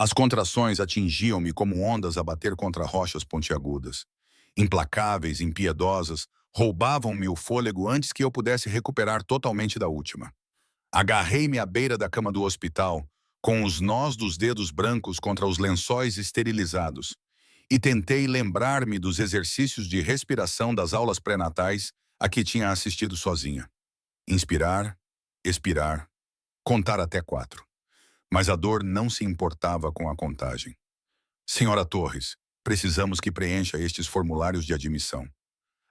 As contrações atingiam-me como ondas a bater contra rochas pontiagudas. Implacáveis, impiedosas, roubavam-me o fôlego antes que eu pudesse recuperar totalmente da última. Agarrei-me à beira da cama do hospital, com os nós dos dedos brancos contra os lençóis esterilizados, e tentei lembrar-me dos exercícios de respiração das aulas pré-natais a que tinha assistido sozinha. Inspirar, expirar, contar até 4. Mas a dor não se importava com a contagem. Senhora Torres, precisamos que preencha estes formulários de admissão.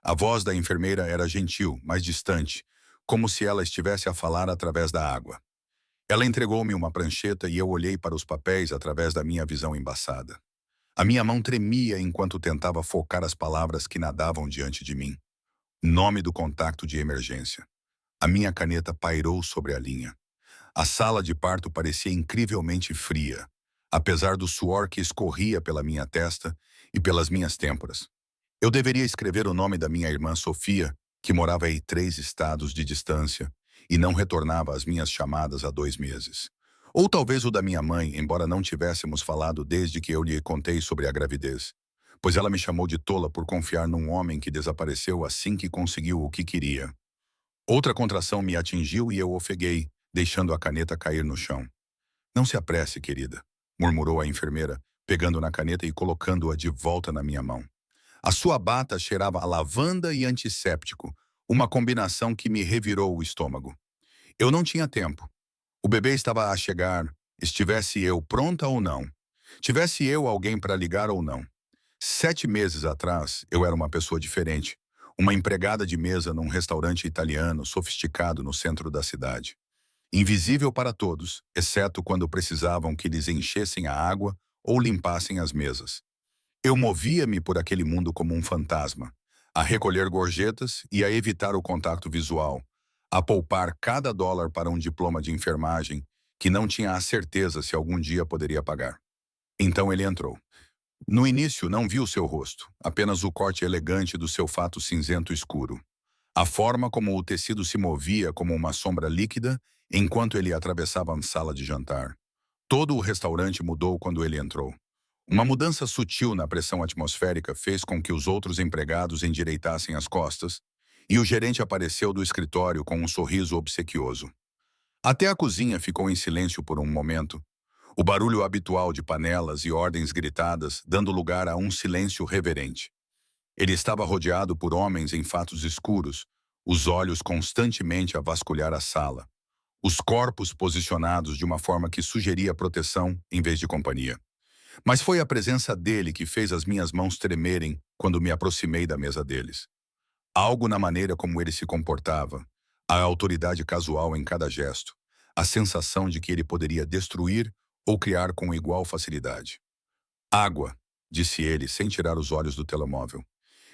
A voz da enfermeira era gentil, mas distante, como se ela estivesse a falar através da água. Ela entregou-me uma prancheta e eu olhei para os papéis através da minha visão embaçada. A minha mão tremia enquanto tentava focar as palavras que nadavam diante de mim. Nome do contacto de emergência. A minha caneta pairou sobre a linha. A sala de parto parecia incrivelmente fria, apesar do suor que escorria pela minha testa e pelas minhas têmporas. Eu deveria escrever o nome da minha irmã Sofia, que morava em 3 estados de distância e não retornava às minhas chamadas há 2 meses. Ou talvez o da minha mãe, embora não tivéssemos falado desde que eu lhe contei sobre a gravidez, pois ela me chamou de tola por confiar num homem que desapareceu assim que conseguiu o que queria. Outra contração me atingiu e eu ofeguei, deixando a caneta cair no chão. Não se apresse, querida, murmurou a enfermeira, pegando na caneta e colocando-a de volta na minha mão. A sua bata cheirava a lavanda e antisséptico, uma combinação que me revirou o estômago. Eu não tinha tempo. O bebê estava a chegar, estivesse eu pronta ou não. Tivesse eu alguém para ligar ou não. 7 meses atrás, eu era uma pessoa diferente. Uma empregada de mesa num restaurante italiano sofisticado no centro da cidade. Invisível para todos, exceto quando precisavam que lhes enchessem a água ou limpassem as mesas. Eu movia-me por aquele mundo como um fantasma, a recolher gorjetas e a evitar o contato visual, a poupar cada dólar para um diploma de enfermagem que não tinha a certeza se algum dia poderia pagar. Então ele entrou. No início não vi o seu rosto, apenas o corte elegante do seu fato cinzento escuro. A forma como o tecido se movia como uma sombra líquida enquanto ele atravessava a sala de jantar. Todo o restaurante mudou quando ele entrou. Uma mudança sutil na pressão atmosférica fez com que os outros empregados endireitassem as costas, e o gerente apareceu do escritório com um sorriso obsequioso. Até a cozinha ficou em silêncio por um momento, o barulho habitual de panelas e ordens gritadas dando lugar a um silêncio reverente. Ele estava rodeado por homens em fatos escuros, os olhos constantemente a vasculhar a sala, os corpos posicionados de uma forma que sugeria proteção em vez de companhia. Mas foi a presença dele que fez as minhas mãos tremerem quando me aproximei da mesa deles. Algo na maneira como ele se comportava, a autoridade casual em cada gesto, a sensação de que ele poderia destruir ou criar com igual facilidade. Água, disse ele sem tirar os olhos do telemóvel.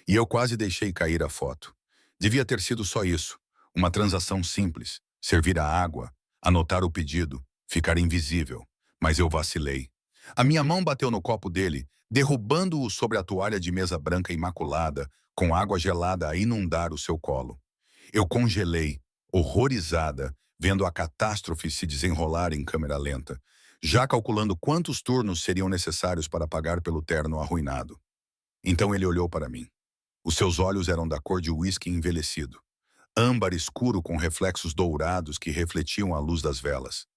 E eu quase deixei cair a foto. Devia ter sido só isso, uma transação simples, servir a água, anotar o pedido, ficar invisível. Mas eu vacilei. A minha mão bateu no copo dele, derrubando-o sobre a toalha de mesa branca imaculada, com água gelada a inundar o seu colo. Eu congelei, horrorizada, vendo a catástrofe se desenrolar em câmera lenta, já calculando quantos turnos seriam necessários para pagar pelo terno arruinado. Então ele olhou para mim. Os seus olhos eram da cor de uísque envelhecido, âmbar escuro com reflexos dourados que refletiam a luz das velas.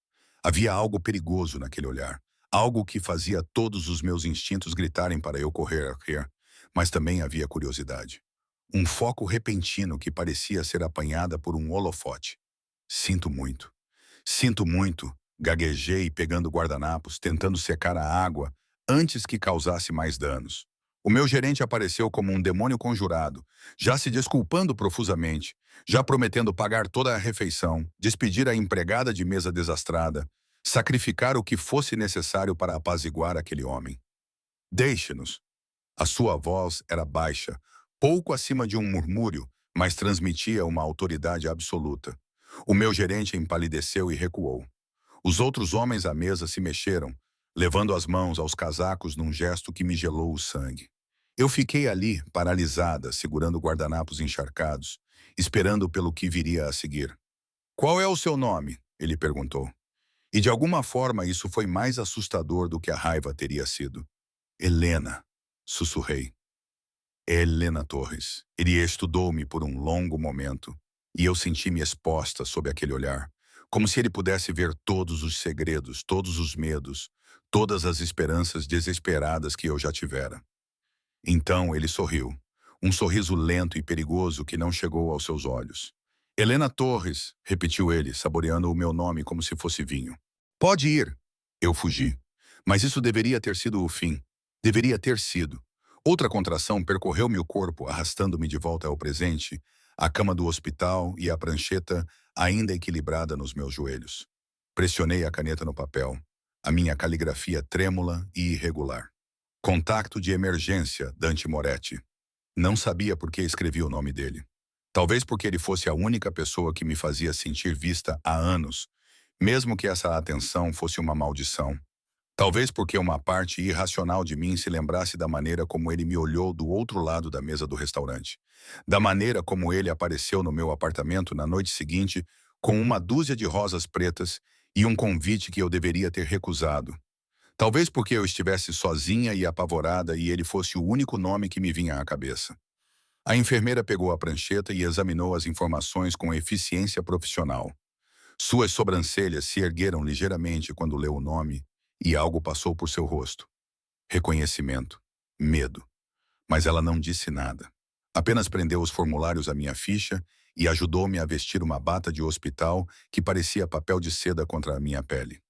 Havia algo perigoso naquele olhar, algo que fazia todos os meus instintos gritarem para eu correr, mas também havia curiosidade. Um foco repentino que parecia ser apanhada por um holofote. Sinto muito, gaguejei pegando guardanapos, tentando secar a água antes que causasse mais danos. O meu gerente apareceu como um demônio conjurado, já se desculpando profusamente, já prometendo pagar toda a refeição, despedir a empregada de mesa desastrada, sacrificar o que fosse necessário para apaziguar aquele homem. Deixe-nos. A sua voz era baixa, pouco acima de um murmúrio, mas transmitia uma autoridade absoluta. O meu gerente empalideceu e recuou. Os outros homens à mesa se mexeram, levando as mãos aos casacos num gesto que me gelou o sangue. Eu fiquei ali, paralisada, segurando guardanapos encharcados, esperando pelo que viria a seguir. "Qual é o seu nome?" ele perguntou. E de alguma forma isso foi mais assustador do que a raiva teria sido. Helena, sussurrei. Helena Torres. Ele estudou-me por um longo momento, e eu senti-me exposta sob aquele olhar, como se ele pudesse ver todos os segredos, todos os medos, todas as esperanças desesperadas que eu já tivera. Então ele sorriu, um sorriso lento e perigoso que não chegou aos seus olhos. Helena Torres, repetiu ele, saboreando o meu nome como se fosse vinho. Pode ir. Eu fugi. Mas isso deveria ter sido o fim. Deveria ter sido. Outra contração percorreu meu corpo, arrastando-me de volta ao presente, a cama do hospital e a prancheta ainda equilibrada nos meus joelhos. Pressionei a caneta no papel, a minha caligrafia trêmula e irregular. Contacto de emergência, Dante Moretti. Não sabia por que escrevi o nome dele. Talvez porque ele fosse a única pessoa que me fazia sentir vista há anos, mesmo que essa atenção fosse uma maldição. Talvez porque uma parte irracional de mim se lembrasse da maneira como ele me olhou do outro lado da mesa do restaurante. Da maneira como ele apareceu no meu apartamento na noite seguinte com uma dúzia de rosas pretas e um convite que eu deveria ter recusado. Talvez porque eu estivesse sozinha e apavorada e ele fosse o único nome que me vinha à cabeça. A enfermeira pegou a prancheta e examinou as informações com eficiência profissional. Suas sobrancelhas se ergueram ligeiramente quando leu o nome e algo passou por seu rosto. Reconhecimento. Medo. Mas ela não disse nada. Apenas prendeu os formulários à minha ficha e ajudou-me a vestir uma bata de hospital que parecia papel de seda contra a minha pele.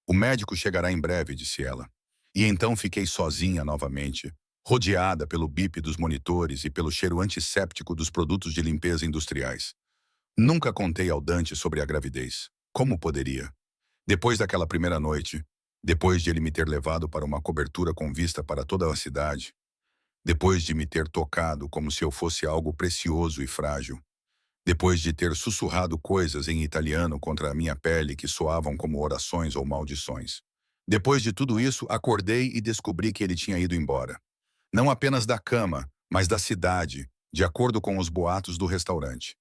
O médico chegará em breve, disse ela. E então fiquei sozinha novamente, rodeada pelo bip dos monitores e pelo cheiro antisséptico dos produtos de limpeza industriais. Nunca contei ao Dante sobre a gravidez. Como poderia? Depois daquela primeira noite, depois de ele me ter levado para uma cobertura com vista para toda a cidade, depois de me ter tocado como se eu fosse algo precioso e frágil, depois de ter sussurrado coisas em italiano contra a minha pele que soavam como orações ou maldições. Depois de tudo isso, acordei e descobri que ele tinha ido embora. Não apenas da cama, mas da cidade, de acordo com os boatos do restaurante.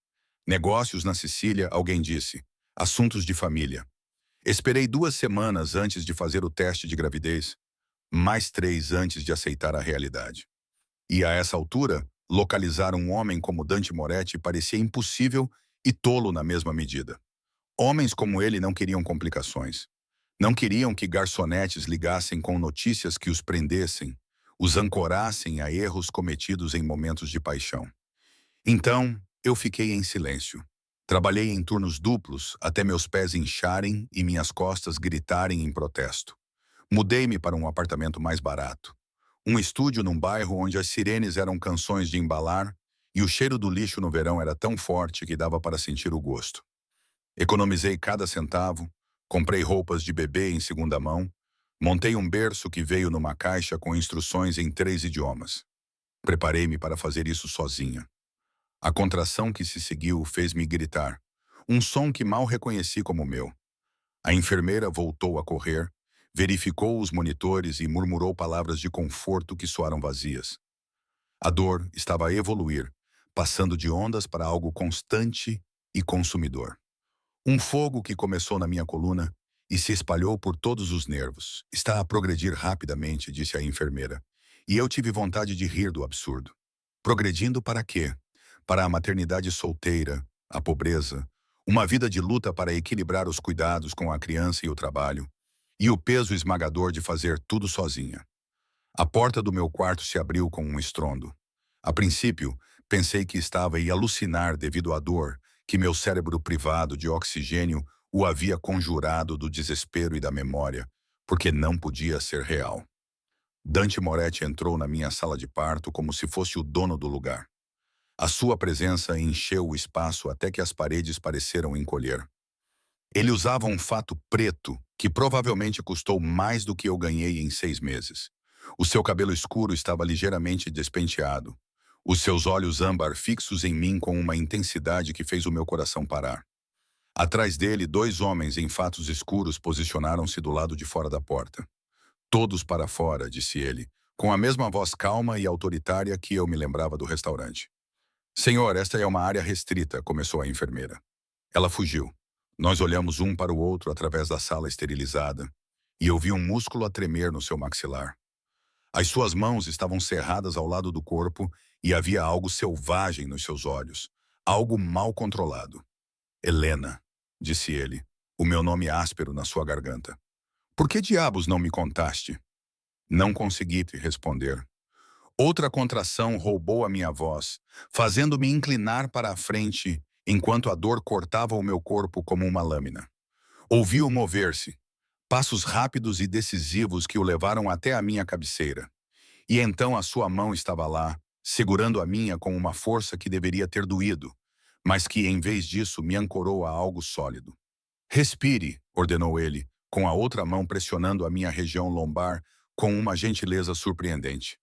Negócios na Sicília, alguém disse. Assuntos de família. Esperei 2 semanas antes de fazer o teste de gravidez, mais 3 antes de aceitar a realidade. E a essa altura, localizar um homem como Dante Moretti parecia impossível e tolo na mesma medida. Homens como ele não queriam complicações. Não queriam que garçonetes ligassem com notícias que os prendessem, os ancorassem a erros cometidos em momentos de paixão. Então, eu fiquei em silêncio. Trabalhei em turnos duplos até meus pés incharem e minhas costas gritarem em protesto. Mudei-me para um apartamento mais barato. Um estúdio num bairro onde as sirenes eram canções de embalar e o cheiro do lixo no verão era tão forte que dava para sentir o gosto. Economizei cada centavo, comprei roupas de bebê em segunda mão, montei um berço que veio numa caixa com instruções em 3 idiomas. Preparei-me para fazer isso sozinha. A contração que se seguiu fez-me gritar, um som que mal reconheci como meu. A enfermeira voltou a correr, verificou os monitores e murmurou palavras de conforto que soaram vazias. A dor estava a evoluir, passando de ondas para algo constante e consumidor. Um fogo que começou na minha coluna e se espalhou por todos os nervos. Está a progredir rapidamente, disse a enfermeira, e eu tive vontade de rir do absurdo. Progredindo para quê? Para a maternidade solteira, a pobreza, uma vida de luta para equilibrar os cuidados com a criança e o trabalho, e o peso esmagador de fazer tudo sozinha. A porta do meu quarto se abriu com um estrondo. A princípio, pensei que estava a alucinar devido à dor que meu cérebro privado de oxigênio o havia conjurado do desespero e da memória, porque não podia ser real. Dante Moretti entrou na minha sala de parto como se fosse o dono do lugar. A sua presença encheu o espaço até que as paredes pareceram encolher. Ele usava um fato preto que provavelmente custou mais do que eu ganhei em 6 meses. O seu cabelo escuro estava ligeiramente despenteado. Os seus olhos âmbar fixos em mim com uma intensidade que fez o meu coração parar. Atrás dele, 2 homens em fatos escuros posicionaram-se do lado de fora da porta. Todos para fora, disse ele, com a mesma voz calma e autoritária que eu me lembrava do restaurante. Senhor, esta é uma área restrita, começou a enfermeira. Ela fugiu. Nós olhamos um para o outro através da sala esterilizada, e eu vi um músculo a tremer no seu maxilar. As suas mãos estavam cerradas ao lado do corpo e havia algo selvagem nos seus olhos, algo mal controlado. Helena, disse ele, o meu nome áspero na sua garganta. Por que diabos não me contaste? Não consegui te responder. Outra contração roubou a minha voz, fazendo-me inclinar para a frente enquanto a dor cortava o meu corpo como uma lâmina. Ouvi-o mover-se, passos rápidos e decisivos que o levaram até a minha cabeceira. E então a sua mão estava lá, segurando a minha com uma força que deveria ter doído, mas que, em vez disso, me ancorou a algo sólido. Respire, ordenou ele, com a outra mão pressionando a minha região lombar com uma gentileza surpreendente.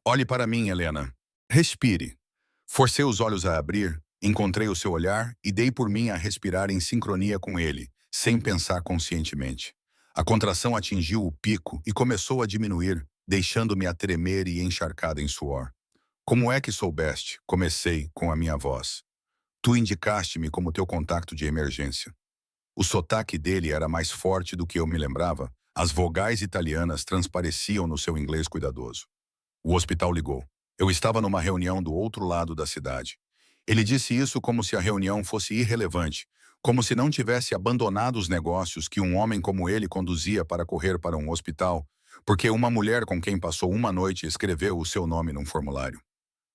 Olhe para mim, Helena. Respire. Forcei os olhos a abrir, encontrei o seu olhar e dei por mim a respirar em sincronia com ele, sem pensar conscientemente. A contração atingiu o pico e começou a diminuir, deixando-me a tremer e encharcada em suor. Como é que soubeste? Comecei com a minha voz. Tu indicaste-me como teu contacto de emergência. O sotaque dele era mais forte do que eu me lembrava. As vogais italianas transpareciam no seu inglês cuidadoso. O hospital ligou. Eu estava numa reunião do outro lado da cidade. Ele disse isso como se a reunião fosse irrelevante, como se não tivesse abandonado os negócios que um homem como ele conduzia para correr para um hospital, porque uma mulher com quem passou uma noite escreveu o seu nome num formulário.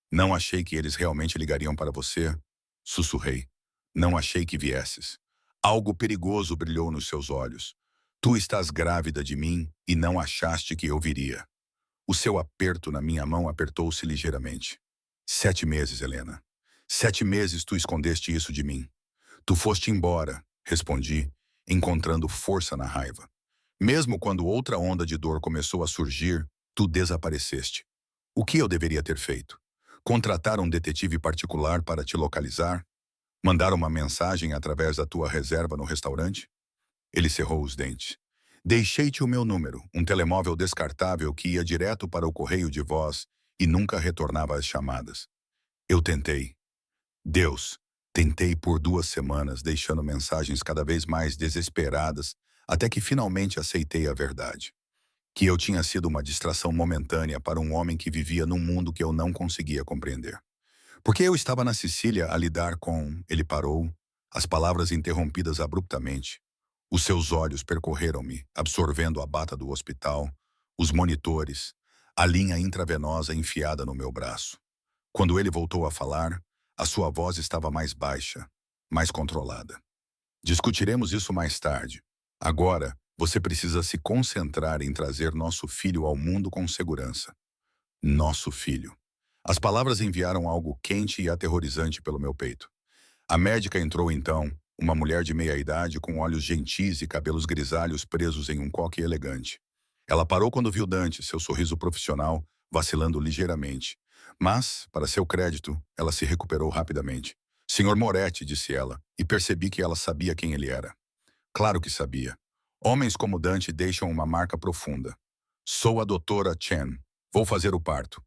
Não achei que eles realmente ligariam para você, sussurrei. Não achei que viesses. Algo perigoso brilhou nos seus olhos. Tu estás grávida de mim e não achaste que eu viria. O seu aperto na minha mão apertou-se ligeiramente. 7 meses, Helena. 7 meses tu escondeste isso de mim. Tu foste embora, respondi, encontrando força na raiva. Mesmo quando outra onda de dor começou a surgir, tu desapareceste. O que eu deveria ter feito? Contratar um detetive particular para te localizar? Mandar uma mensagem através da tua reserva no restaurante? Ele cerrou os dentes. Deixei-te o meu número, um telemóvel descartável que ia direto para o correio de voz e nunca retornava as chamadas. Eu tentei. Deus, tentei por 2 semanas, deixando mensagens cada vez mais desesperadas, até que finalmente aceitei a verdade. Que eu tinha sido uma distração momentânea para um homem que vivia num mundo que eu não conseguia compreender. Porque eu estava na Sicília a lidar com... Ele parou, as palavras interrompidas abruptamente. Os seus olhos percorreram-me, absorvendo a bata do hospital, os monitores, a linha intravenosa enfiada no meu braço. Quando ele voltou a falar, a sua voz estava mais baixa, mais controlada. Discutiremos isso mais tarde. Agora, você precisa se concentrar em trazer nosso filho ao mundo com segurança. Nosso filho. As palavras enviaram algo quente e aterrorizante pelo meu peito. A médica entrou então, uma mulher de meia-idade com olhos gentis e cabelos grisalhos presos em um coque elegante. Ela parou quando viu Dante, seu sorriso profissional, vacilando ligeiramente. Mas, para seu crédito, ela se recuperou rapidamente. Senhor Moretti, disse ela, e percebi que ela sabia quem ele era. Claro que sabia. Homens como Dante deixam uma marca profunda. Sou a doutora Chen. Vou fazer o parto.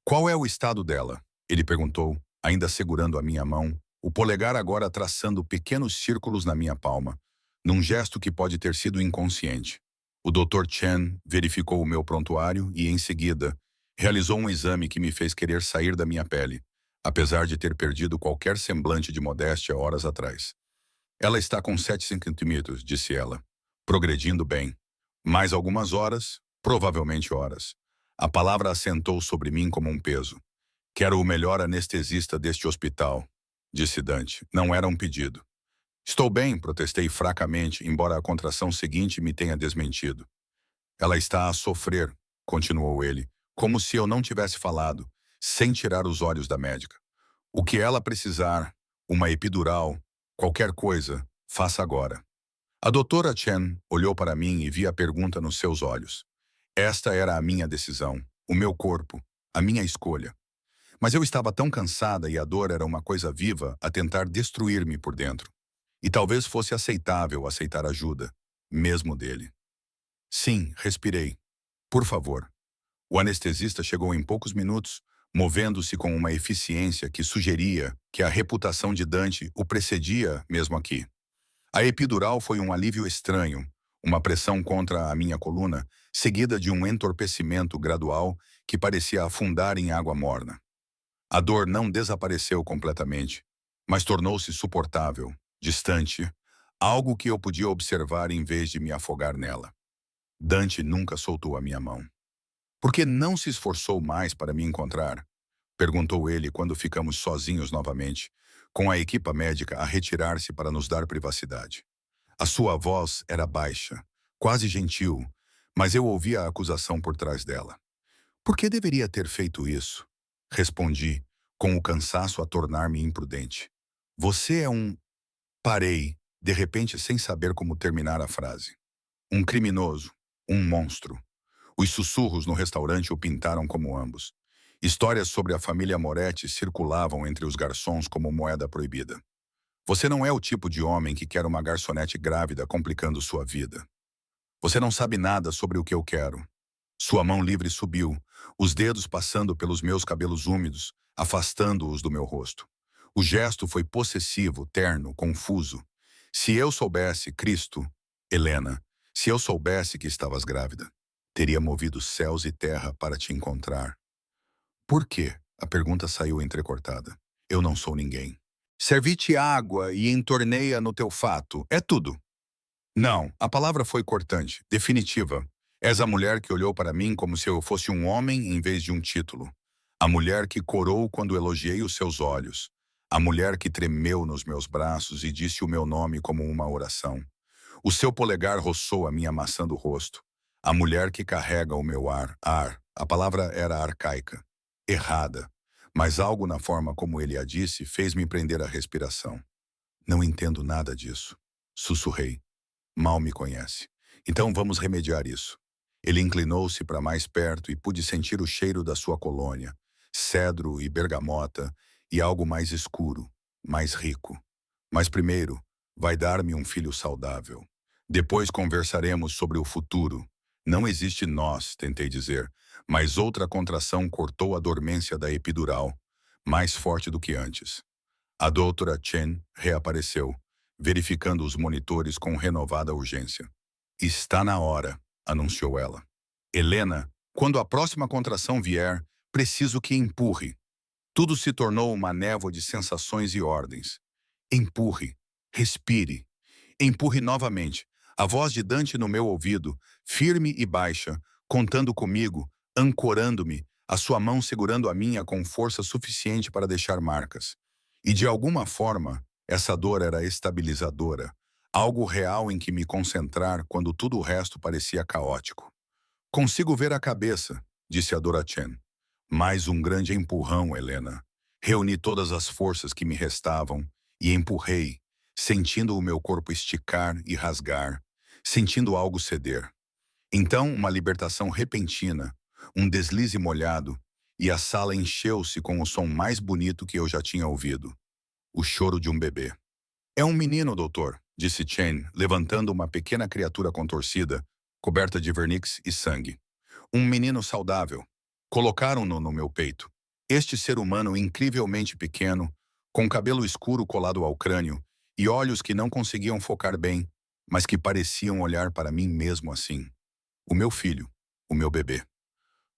Qual é o estado dela? Ele perguntou, ainda segurando a minha mão, o polegar agora traçando pequenos círculos na minha palma, num gesto que pode ter sido inconsciente. O Dr. Chen verificou o meu prontuário e, em seguida, realizou um exame que me fez querer sair da minha pele, apesar de ter perdido qualquer semblante de modéstia horas atrás. Ela está com 7 centímetros, disse ela, progredindo bem. Mais algumas horas, provavelmente horas. A palavra assentou sobre mim como um peso. Quero o melhor anestesista deste hospital, disse Dante. Não era um pedido. Estou bem, protestei fracamente, embora a contração seguinte me tenha desmentido. Ela está a sofrer, continuou ele, como se eu não tivesse falado, sem tirar os olhos da médica. O que ela precisar, uma epidural, qualquer coisa, faça agora. A doutora Chen olhou para mim e vi a pergunta nos seus olhos. Esta era a minha decisão, o meu corpo, a minha escolha. Mas eu estava tão cansada e a dor era uma coisa viva a tentar destruir-me por dentro. E talvez fosse aceitável aceitar ajuda, mesmo dele. Sim, respirei. Por favor. O anestesista chegou em poucos minutos, movendo-se com uma eficiência que sugeria que a reputação de Dante o precedia mesmo aqui. A epidural foi um alívio estranho, uma pressão contra a minha coluna, seguida de um entorpecimento gradual que parecia afundar em água morna. A dor não desapareceu completamente, mas tornou-se suportável, distante, algo que eu podia observar em vez de me afogar nela. Dante nunca soltou a minha mão. Por que não se esforçou mais para me encontrar? Perguntou ele quando ficamos sozinhos novamente, com a equipa médica a retirar-se para nos dar privacidade. A sua voz era baixa, quase gentil, mas eu ouvia a acusação por trás dela. Por que deveria ter feito isso? Respondi, com o cansaço a tornar-me imprudente. Você é um... Parei, de repente sem saber como terminar a frase. Um criminoso, um monstro. Os sussurros no restaurante o pintaram como ambos. Histórias sobre a família Moretti circulavam entre os garçons como moeda proibida. Você não é o tipo de homem que quer uma garçonete grávida complicando sua vida. Você não sabe nada sobre o que eu quero. Sua mão livre subiu, os dedos passando pelos meus cabelos úmidos, afastando-os do meu rosto. O gesto foi possessivo, terno, confuso. Se eu soubesse, Cristo, Helena, se eu soubesse que estavas grávida, teria movido céus e terra para te encontrar. Por quê? A pergunta saiu entrecortada. Eu não sou ninguém. Servi-te água e entornei-a no teu fato. É tudo. Não, a palavra foi cortante, definitiva. És a mulher que olhou para mim como se eu fosse um homem em vez de um título. A mulher que corou quando elogiei os seus olhos. A mulher que tremeu nos meus braços e disse o meu nome como uma oração. O seu polegar roçou a minha maçã do rosto. A mulher que carrega o meu ar. A palavra era arcaica. Errada. Mas algo na forma como ele a disse fez-me prender a respiração. Não entendo nada disso. Sussurrei. Mal me conhece. Então vamos remediar isso. Ele inclinou-se para mais perto e pude sentir o cheiro da sua colônia, cedro e bergamota e algo mais escuro, mais rico. Mas primeiro, vai dar-me um filho saudável. Depois conversaremos sobre o futuro. Não existe nós, tentei dizer, mas outra contração cortou a dormência da epidural, mais forte do que antes. A doutora Chen reapareceu, verificando os monitores com renovada urgência. Está na hora, anunciou ela. Helena, quando a próxima contração vier, preciso que empurre. Tudo se tornou uma névoa de sensações e ordens. Empurre, respire. Empurre novamente. A voz de Dante no meu ouvido, firme e baixa, contando comigo, ancorando-me, a sua mão segurando a minha com força suficiente para deixar marcas. E de alguma forma, essa dor era estabilizadora, algo real em que me concentrar quando tudo o resto parecia caótico. Consigo ver a cabeça, disse a Dora Chen. Mais um grande empurrão, Helena. Reuni todas as forças que me restavam e empurrei, sentindo o meu corpo esticar e rasgar, sentindo algo ceder. Então, uma libertação repentina, um deslize molhado, e a sala encheu-se com o som mais bonito que eu já tinha ouvido. O choro de um bebê. É um menino, doutor, disse Chen, levantando uma pequena criatura contorcida, coberta de vernix e sangue. Um menino saudável. Colocaram-no no meu peito. Este ser humano incrivelmente pequeno, com cabelo escuro colado ao crânio e olhos que não conseguiam focar bem, mas que pareciam olhar para mim mesmo assim. O meu filho, o meu bebê.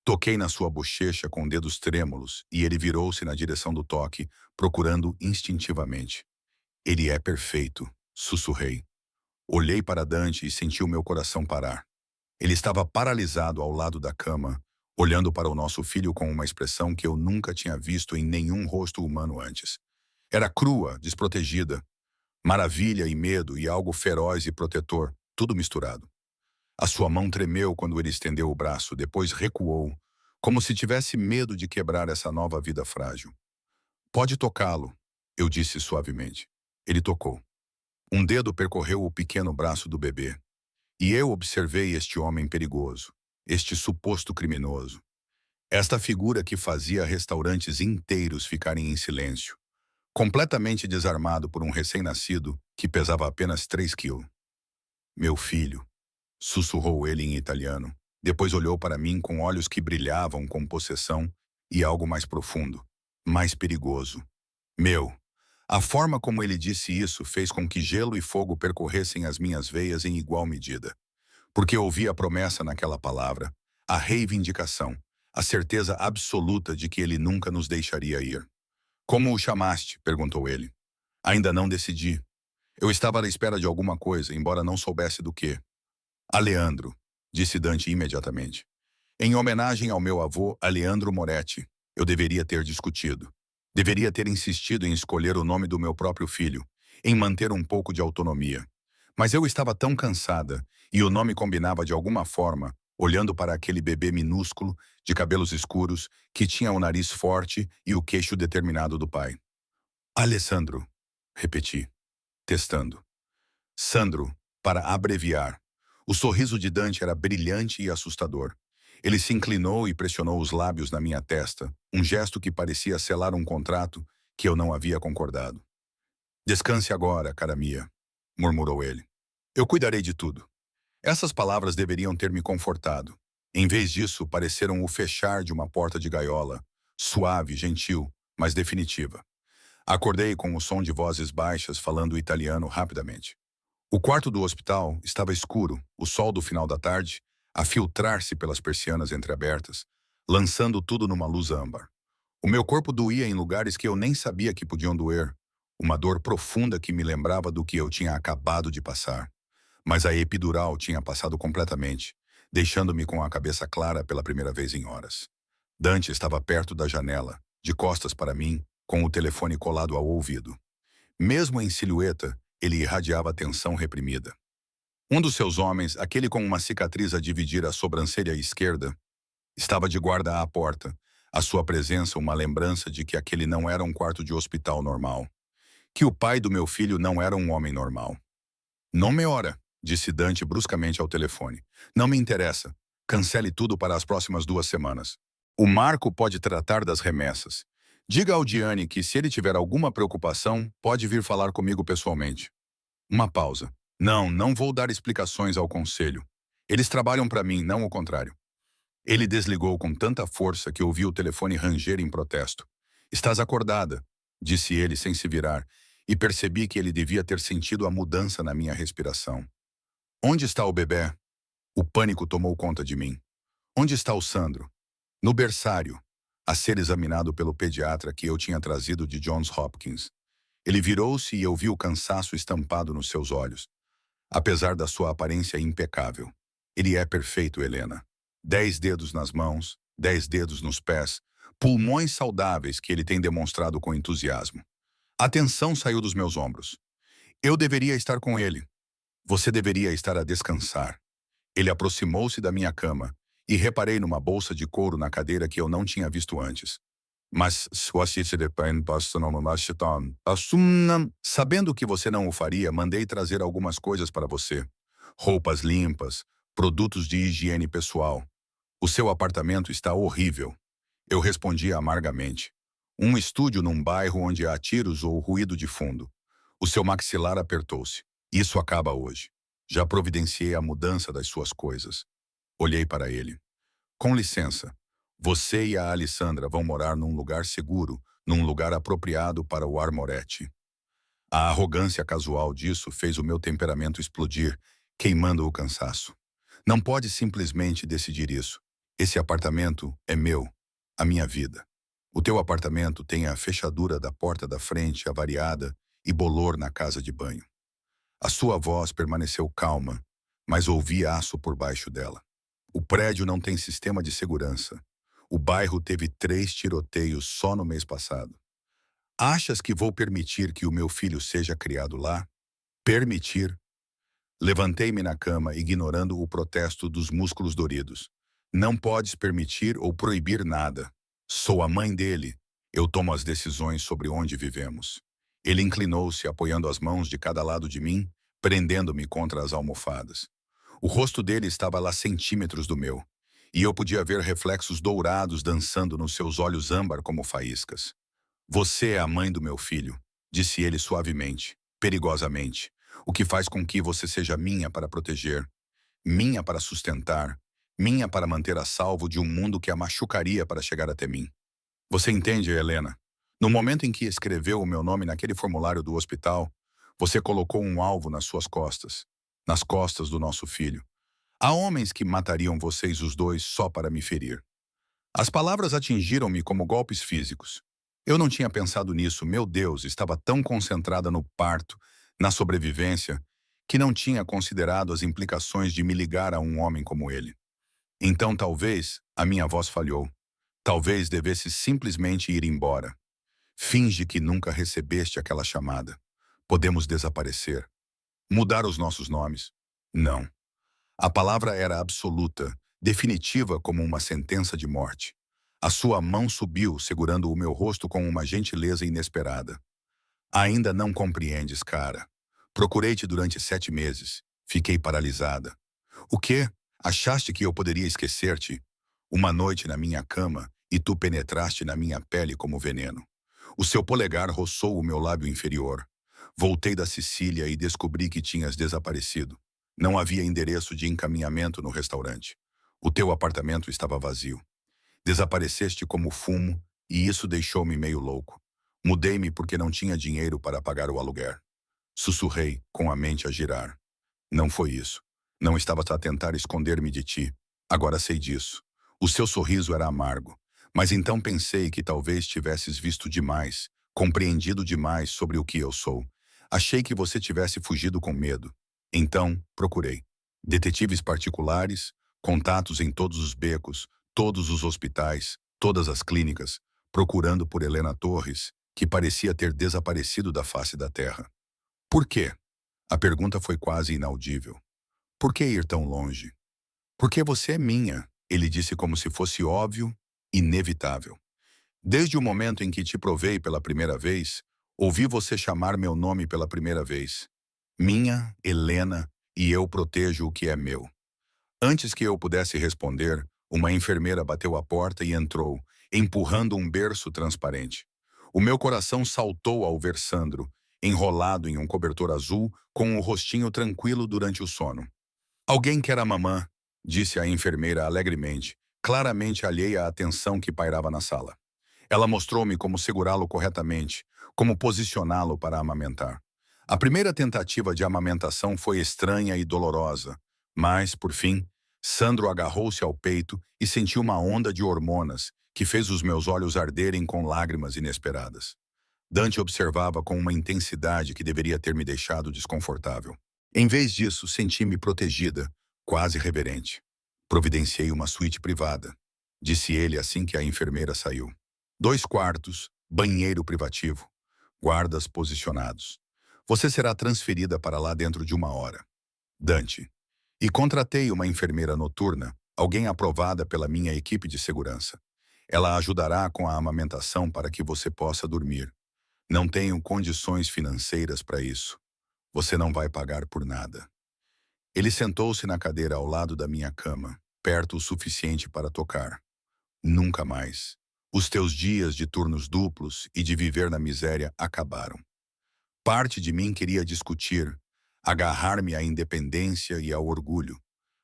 Toquei na sua bochecha com dedos trêmulos e ele virou-se na direção do toque, procurando instintivamente. Ele é perfeito, sussurrei. Olhei para Dante e senti o meu coração parar. Ele estava paralisado ao lado da cama, olhando para o nosso filho com uma expressão que eu nunca tinha visto em nenhum rosto humano antes. Era crua, desprotegida, maravilha e medo e algo feroz e protetor, tudo misturado. A sua mão tremeu quando ele estendeu o braço, depois recuou, como se tivesse medo de quebrar essa nova vida frágil. Pode tocá-lo, eu disse suavemente. Ele tocou. Um dedo percorreu o pequeno braço do bebê. E eu observei este homem perigoso, este suposto criminoso. Esta figura que fazia restaurantes inteiros ficarem em silêncio, completamente desarmado por um recém-nascido que pesava apenas 3 quilos. Meu filho, sussurrou ele em italiano. Depois olhou para mim com olhos que brilhavam com possessão e algo mais profundo, mais perigoso. Meu, A forma como ele disse isso fez com que gelo e fogo percorressem as minhas veias em igual medida. Porque ouvi a promessa naquela palavra, a reivindicação, a certeza absoluta de que ele nunca nos deixaria ir. Como o chamaste? Perguntou ele. Ainda não decidi. Eu estava à espera de alguma coisa, embora não soubesse do que. Aleandro, disse Dante imediatamente. Em homenagem ao meu avô, Aleandro Moretti, eu deveria ter discutido. Deveria ter insistido em escolher o nome do meu próprio filho, em manter um pouco de autonomia. Mas eu estava tão cansada, e o nome combinava de alguma forma, olhando para aquele bebê minúsculo, de cabelos escuros, que tinha o nariz forte e o queixo determinado do pai. Alessandro, repeti, testando. Sandro, para abreviar. O sorriso de Dante era brilhante e assustador. Ele se inclinou e pressionou os lábios na minha testa, um gesto que parecia selar um contrato que eu não havia concordado. Descanse agora, cara Mia, murmurou ele. Eu cuidarei de tudo. Essas palavras deveriam ter me confortado. Em vez disso, pareceram o fechar de uma porta de gaiola, suave, gentil, mas definitiva. Acordei com o som de vozes baixas falando italiano rapidamente. O quarto do hospital estava escuro, o sol do final da tarde a filtrar-se pelas persianas entreabertas, lançando tudo numa luz âmbar. O meu corpo doía em lugares que eu nem sabia que podiam doer, uma dor profunda que me lembrava do que eu tinha acabado de passar. Mas a epidural tinha passado completamente, deixando-me com a cabeça clara pela primeira vez em horas. Dante estava perto da janela, de costas para mim, com o telefone colado ao ouvido. Mesmo em silhueta, ele irradiava tensão reprimida. Um dos seus homens, aquele com uma cicatriz a dividir a sobrancelha esquerda, estava de guarda à porta, a sua presença uma lembrança de que aquele não era um quarto de hospital normal. Que o pai do meu filho não era um homem normal. Não me ora, disse Dante bruscamente ao telefone. Não me interessa. Cancele tudo para as próximas 2 semanas. O Marco pode tratar das remessas. Diga ao Gianni que se ele tiver alguma preocupação, pode vir falar comigo pessoalmente. Uma pausa. Não vou dar explicações ao conselho. Eles trabalham para mim, não o contrário. Ele desligou com tanta força que ouvi o telefone ranger em protesto. Estás acordada, disse ele sem se virar, e percebi que ele devia ter sentido a mudança na minha respiração. Onde está o bebê? O pânico tomou conta de mim. Onde está o Sandro? No berçário, a ser examinado pelo pediatra que eu tinha trazido de Johns Hopkins. Ele virou-se e eu vi o cansaço estampado nos seus olhos. Apesar da sua aparência impecável. Ele é perfeito, Helena. 10 dedos nas mãos, 10 dedos nos pés, pulmões saudáveis que ele tem demonstrado com entusiasmo. A tensão saiu dos meus ombros. Eu deveria estar com ele. Você deveria estar a descansar. Ele aproximou-se da minha cama e reparei numa bolsa de couro na cadeira que eu não tinha visto antes. Mas, sabendo que você não o faria, mandei trazer algumas coisas para você. Roupas limpas, produtos de higiene pessoal. O seu apartamento está horrível. Eu respondi amargamente. Um estúdio num bairro onde há tiros ou ruído de fundo. O seu maxilar apertou-se. Isso acaba hoje. Já providenciei a mudança das suas coisas. Olhei para ele. Com licença. Você e a Alessandra vão morar num lugar seguro, num lugar apropriado para o Armoretti. A arrogância casual disso fez o meu temperamento explodir, queimando o cansaço. Não pode simplesmente decidir isso. Esse apartamento é meu, a minha vida. O teu apartamento tem a fechadura da porta da frente avariada e bolor na casa de banho. A sua voz permaneceu calma, mas ouvi aço por baixo dela. O prédio não tem sistema de segurança. O bairro teve 3 tiroteios só no mês passado. Achas que vou permitir que o meu filho seja criado lá? Permitir? Levantei-me na cama, ignorando o protesto dos músculos doridos. Não podes permitir ou proibir nada. Sou a mãe dele. Eu tomo as decisões sobre onde vivemos. Ele inclinou-se, apoiando as mãos de cada lado de mim, prendendo-me contra as almofadas. O rosto dele estava lá centímetros do meu, e eu podia ver reflexos dourados dançando nos seus olhos âmbar como faíscas. Você é a mãe do meu filho, disse ele suavemente, perigosamente, o que faz com que você seja minha para proteger, minha para sustentar, minha para manter a salvo de um mundo que a machucaria para chegar até mim. Você entende, Helena? No momento em que escreveu o meu nome naquele formulário do hospital, você colocou um alvo nas costas do nosso filho. Há homens que matariam vocês os dois só para me ferir. As palavras atingiram-me como golpes físicos. Eu não tinha pensado nisso, meu Deus, estava tão concentrada no parto, na sobrevivência, que não tinha considerado as implicações de me ligar a um homem como ele. Então talvez a minha voz falhou. Talvez devesse simplesmente ir embora. Finge que nunca recebeste aquela chamada. Podemos desaparecer. Mudar os nossos nomes. Não. A palavra era absoluta, definitiva como uma sentença de morte. A sua mão subiu, segurando o meu rosto com uma gentileza inesperada. Ainda não compreendes, cara. Procurei-te durante 7 meses. Fiquei paralisada. O quê? Achaste que eu poderia esquecer-te? Uma noite na minha cama e tu penetraste na minha pele como veneno. O seu polegar roçou o meu lábio inferior. Voltei da Sicília e descobri que tinhas desaparecido. Não havia endereço de encaminhamento no restaurante. O teu apartamento estava vazio. Desapareceste como fumo e isso deixou-me meio louco. Mudei-me porque não tinha dinheiro para pagar o aluguer. Sussurrei, com a mente a girar. Não foi isso. Não estava a tentar esconder-me de ti. Agora sei disso. O seu sorriso era amargo. Mas então pensei que talvez tivesses visto demais, compreendido demais sobre o que eu sou. Achei que você tivesse fugido com medo. Então, procurei. Detetives particulares, contatos em todos os becos, todos os hospitais, todas as clínicas, procurando por Helena Torres, que parecia ter desaparecido da face da terra. Por quê? A pergunta foi quase inaudível. Por que ir tão longe? Porque você é minha, ele disse como se fosse óbvio, inevitável. Desde o momento em que te provei pela primeira vez, ouvi você chamar meu nome pela primeira vez. Minha, Helena, e eu protejo o que é meu. Antes que eu pudesse responder, uma enfermeira bateu a porta e entrou, empurrando um berço transparente. O meu coração saltou ao ver Sandro, enrolado em um cobertor azul, com o rostinho tranquilo durante o sono. Alguém quer a mamã, disse a enfermeira alegremente, claramente alheia à tensão que pairava na sala. Ela mostrou-me como segurá-lo corretamente, como posicioná-lo para amamentar. A primeira tentativa de amamentação foi estranha e dolorosa, mas, por fim, Sandro agarrou-se ao peito e sentiu uma onda de hormonas que fez os meus olhos arderem com lágrimas inesperadas. Dante observava com uma intensidade que deveria ter me deixado desconfortável. Em vez disso, senti-me protegida, quase reverente. Providenciei uma suíte privada, disse ele assim que a enfermeira saiu. 2 quartos, banheiro privativo, guardas posicionados. Você será transferida para lá dentro de 1 hora. Dante. E contratei uma enfermeira noturna, alguém aprovada pela minha equipe de segurança. Ela ajudará com a amamentação para que você possa dormir. Não tenho condições financeiras para isso. Você não vai pagar por nada. Ele sentou-se na cadeira ao lado da minha cama, perto o suficiente para tocar. Nunca mais. Os teus dias de turnos duplos e de viver na miséria acabaram. Parte de mim queria discutir, agarrar-me à independência e ao orgulho,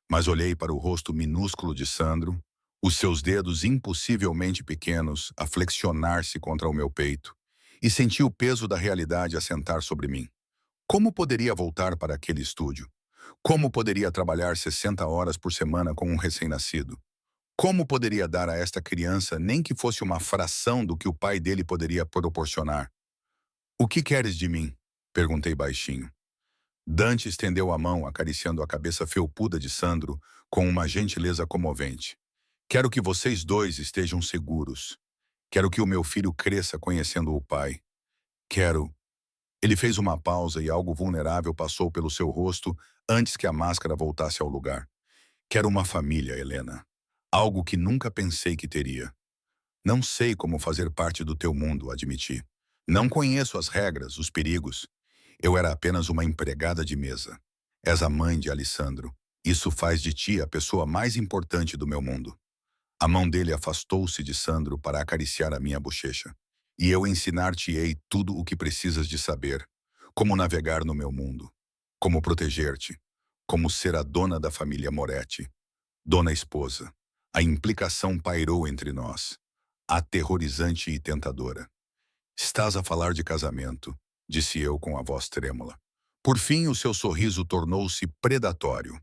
mas olhei para o rosto minúsculo de Sandro, os seus dedos impossivelmente pequenos a flexionar-se contra o meu peito, e senti o peso da realidade assentar sobre mim. Como poderia voltar para aquele estúdio? Como poderia trabalhar 60 horas por semana com um recém-nascido? Como poderia dar a esta criança nem que fosse uma fração do que o pai dele poderia proporcionar? O que queres de mim? Perguntei baixinho. Dante estendeu a mão, acariciando a cabeça felpuda de Sandro com uma gentileza comovente. Quero que vocês dois estejam seguros. Quero que o meu filho cresça conhecendo o pai. Quero... Ele fez uma pausa e algo vulnerável passou pelo seu rosto antes que a máscara voltasse ao lugar. Quero uma família, Helena. Algo que nunca pensei que teria. Não sei como fazer parte do teu mundo, admiti. Não conheço as regras, os perigos. Eu era apenas uma empregada de mesa. És a mãe de Alessandro. Isso faz de ti a pessoa mais importante do meu mundo. A mão dele afastou-se de Sandro para acariciar a minha bochecha. E eu ensinar-te-ei tudo o que precisas de saber. Como navegar no meu mundo. Como proteger-te. Como ser a dona da família Moretti. Dona esposa. A implicação pairou entre nós. Aterrorizante e tentadora. Estás a falar de casamento, disse eu com a voz trêmula. Por fim, o seu sorriso tornou-se predatório.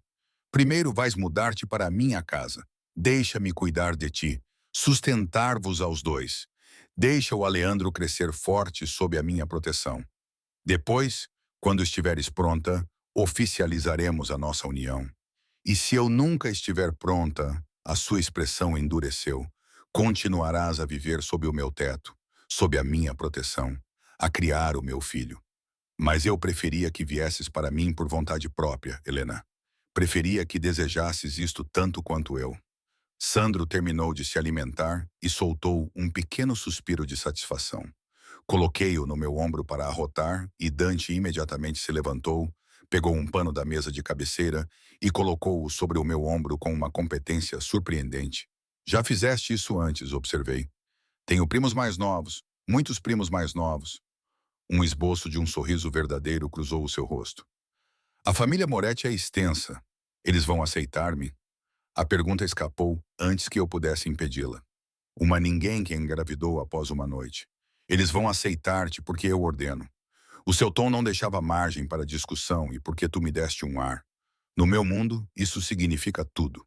Primeiro vais mudar-te para a minha casa. Deixa-me cuidar de ti, sustentar-vos aos dois. Deixa o Aleandro crescer forte sob a minha proteção. Depois, quando estiveres pronta, oficializaremos a nossa união. E se eu nunca estiver pronta, a sua expressão endureceu. Continuarás a viver sob o meu teto, sob a minha proteção, a criar o meu filho. Mas eu preferia que viesses para mim por vontade própria, Helena. Preferia que desejasses isto tanto quanto eu. Sandro terminou de se alimentar e soltou um pequeno suspiro de satisfação. Coloquei-o no meu ombro para arrotar e Dante imediatamente se levantou, pegou um pano da mesa de cabeceira e colocou-o sobre o meu ombro com uma competência surpreendente. Já fizeste isso antes, observei. Tenho primos mais novos, muitos primos mais novos. Um esboço de um sorriso verdadeiro cruzou o seu rosto. A família Moretti é extensa. Eles vão aceitar-me? A pergunta escapou antes que eu pudesse impedi-la. Uma ninguém que engravidou após uma noite. Eles vão aceitar-te porque eu ordeno. O seu tom não deixava margem para discussão e porque tu me deste um ar. No meu mundo, isso significa tudo.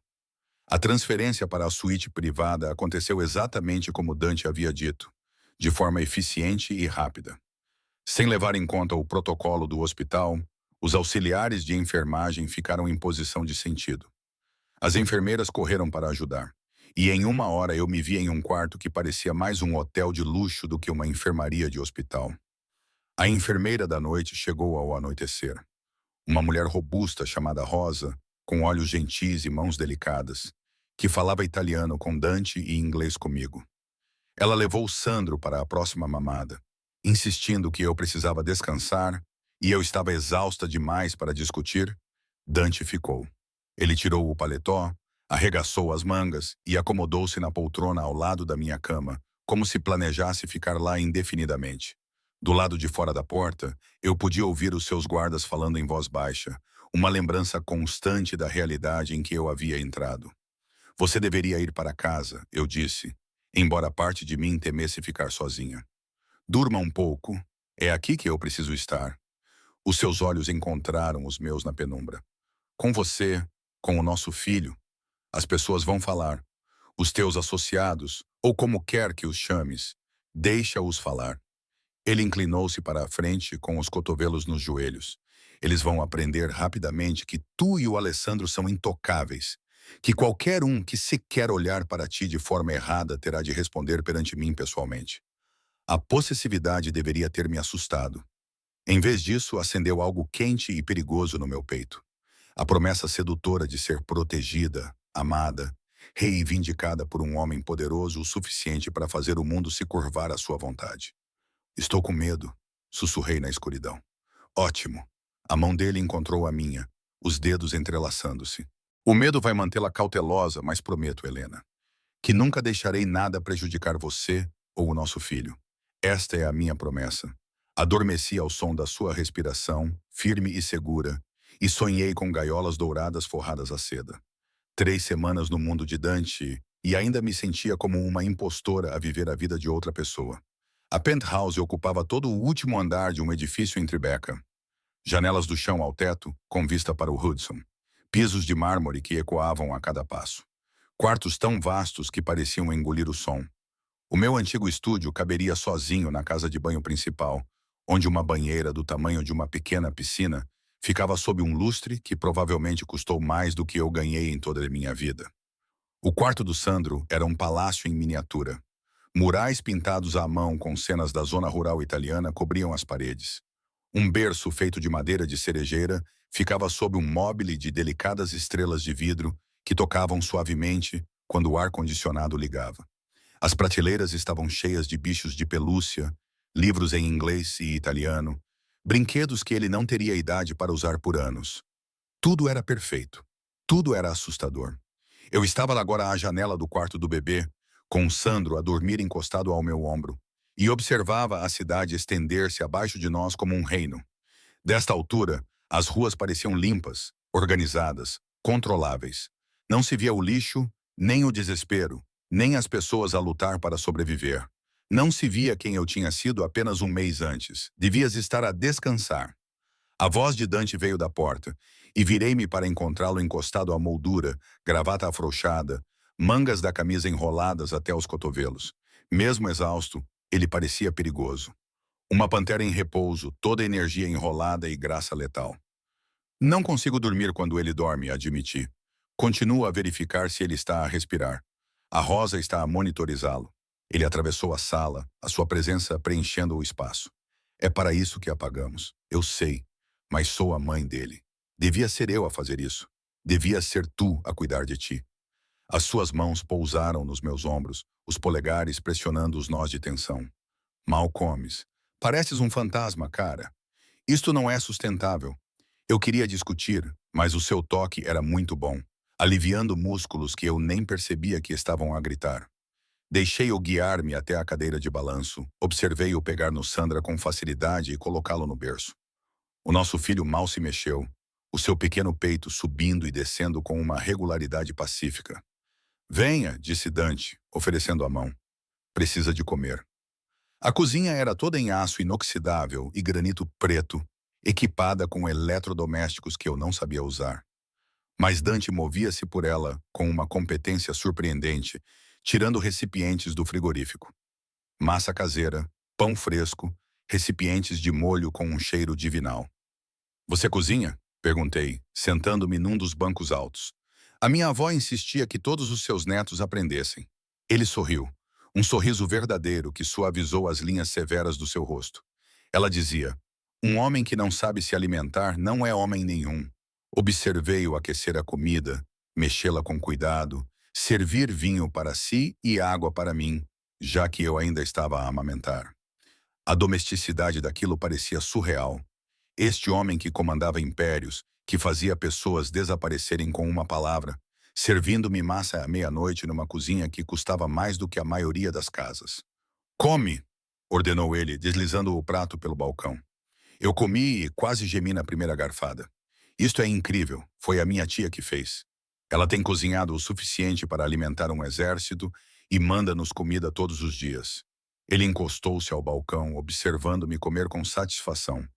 A transferência para a suíte privada aconteceu exatamente como Dante havia dito, de forma eficiente e rápida. Sem levar em conta o protocolo do hospital, os auxiliares de enfermagem ficaram em posição de sentido. As enfermeiras correram para ajudar, e em uma hora eu me vi em um quarto que parecia mais um hotel de luxo do que uma enfermaria de hospital. A enfermeira da noite chegou ao anoitecer. Uma mulher robusta chamada Rosa, com olhos gentis e mãos delicadas, que falava italiano com Dante e inglês comigo. Ela levou Sandro para a próxima mamada, insistindo que eu precisava descansar e eu estava exausta demais para discutir. Dante ficou. Ele tirou o paletó, arregaçou as mangas e acomodou-se na poltrona ao lado da minha cama, como se planejasse ficar lá indefinidamente. Do lado de fora da porta, eu podia ouvir os seus guardas falando em voz baixa, uma lembrança constante da realidade em que eu havia entrado. Você deveria ir para casa, eu disse, embora parte de mim temesse ficar sozinha. Durma um pouco, é aqui que eu preciso estar. Os seus olhos encontraram os meus na penumbra. Com você, com o nosso filho, as pessoas vão falar. Os teus associados, ou como quer que os chames, deixa-os falar. Ele inclinou-se para a frente com os cotovelos nos joelhos. Eles vão aprender rapidamente que tu e o Alessandro são intocáveis, que qualquer um que sequer olhar para ti de forma errada terá de responder perante mim pessoalmente. A possessividade deveria ter me assustado. Em vez disso, acendeu algo quente e perigoso no meu peito. A promessa sedutora de ser protegida, amada, reivindicada por um homem poderoso o suficiente para fazer o mundo se curvar à sua vontade. Estou com medo, sussurrei na escuridão. Ótimo. A mão dele encontrou a minha, os dedos entrelaçando-se. O medo vai mantê-la cautelosa, mas prometo, Helena, que nunca deixarei nada prejudicar você ou o nosso filho. Esta é a minha promessa. Adormeci ao som da sua respiração, firme e segura, e sonhei com gaiolas douradas forradas a seda. 3 semanas no mundo de Dante, e ainda me sentia como uma impostora a viver a vida de outra pessoa. A penthouse ocupava todo o último andar de um edifício em Tribeca. Janelas do chão ao teto, com vista para o Hudson. Pisos de mármore que ecoavam a cada passo. Quartos tão vastos que pareciam engolir o som. O meu antigo estúdio caberia sozinho na casa de banho principal, onde uma banheira do tamanho de uma pequena piscina ficava sob um lustre que provavelmente custou mais do que eu ganhei em toda a minha vida. O quarto do Sandro era um palácio em miniatura. Murais pintados à mão com cenas da zona rural italiana cobriam as paredes. Um berço feito de madeira de cerejeira ficava sob um móbile de delicadas estrelas de vidro que tocavam suavemente quando o ar-condicionado ligava. As prateleiras estavam cheias de bichos de pelúcia, livros em inglês e italiano, brinquedos que ele não teria idade para usar por anos. Tudo era perfeito. Tudo era assustador. Eu estava agora à janela do quarto do bebê, com Sandro a dormir encostado ao meu ombro, e observava a cidade estender-se abaixo de nós como um reino. Desta altura, as ruas pareciam limpas, organizadas, controláveis. Não se via o lixo, nem o desespero, nem as pessoas a lutar para sobreviver. Não se via quem eu tinha sido apenas um mês antes. Devias estar a descansar. A voz de Dante veio da porta, e virei-me para encontrá-lo encostado à moldura, gravata afrouxada, mangas da camisa enroladas até os cotovelos. Mesmo exausto, ele parecia perigoso. Uma pantera em repouso, toda energia enrolada e graça letal. Não consigo dormir quando ele dorme, admiti. Continuo a verificar se ele está a respirar. A Rosa está a monitorizá-lo. Ele atravessou a sala, a sua presença preenchendo o espaço. É para isso que apagamos. Eu sei, mas sou a mãe dele. Devia ser eu a fazer isso. Devia ser tu a cuidar de ti. As suas mãos pousaram nos meus ombros, os polegares pressionando os nós de tensão. Mal comes. Pareces um fantasma, cara. Isto não é sustentável. Eu queria discutir, mas o seu toque era muito bom, aliviando músculos que eu nem percebia que estavam a gritar. Deixei-o guiar-me até a cadeira de balanço, observei-o pegar no Sandra com facilidade e colocá-lo no berço. O nosso filho mal se mexeu, o seu pequeno peito subindo e descendo com uma regularidade pacífica. Venha, disse Dante, oferecendo a mão. Precisa de comer. A cozinha era toda em aço inoxidável e granito preto, equipada com eletrodomésticos que eu não sabia usar. Mas Dante movia-se por ela com uma competência surpreendente, tirando recipientes do frigorífico. Massa caseira, pão fresco, recipientes de molho com um cheiro divinal. Você cozinha? Perguntei, sentando-me num dos bancos altos. A minha avó insistia que todos os seus netos aprendessem. Ele sorriu, um sorriso verdadeiro que suavizou as linhas severas do seu rosto. Ela dizia, um homem que não sabe se alimentar não é homem nenhum. Observei-o aquecer a comida, mexê-la com cuidado, servir vinho para si e água para mim, já que eu ainda estava a amamentar. A domesticidade daquilo parecia surreal. Este homem que comandava impérios, que fazia pessoas desaparecerem com uma palavra, servindo-me massa à meia-noite numa cozinha que custava mais do que a maioria das casas. Come! Ordenou ele, deslizando o prato pelo balcão. Eu comi e quase gemi na primeira garfada. Isto é incrível, foi a minha tia que fez. Ela tem cozinhado o suficiente para alimentar um exército e manda-nos comida todos os dias. Ele encostou-se ao balcão, observando-me comer com satisfação.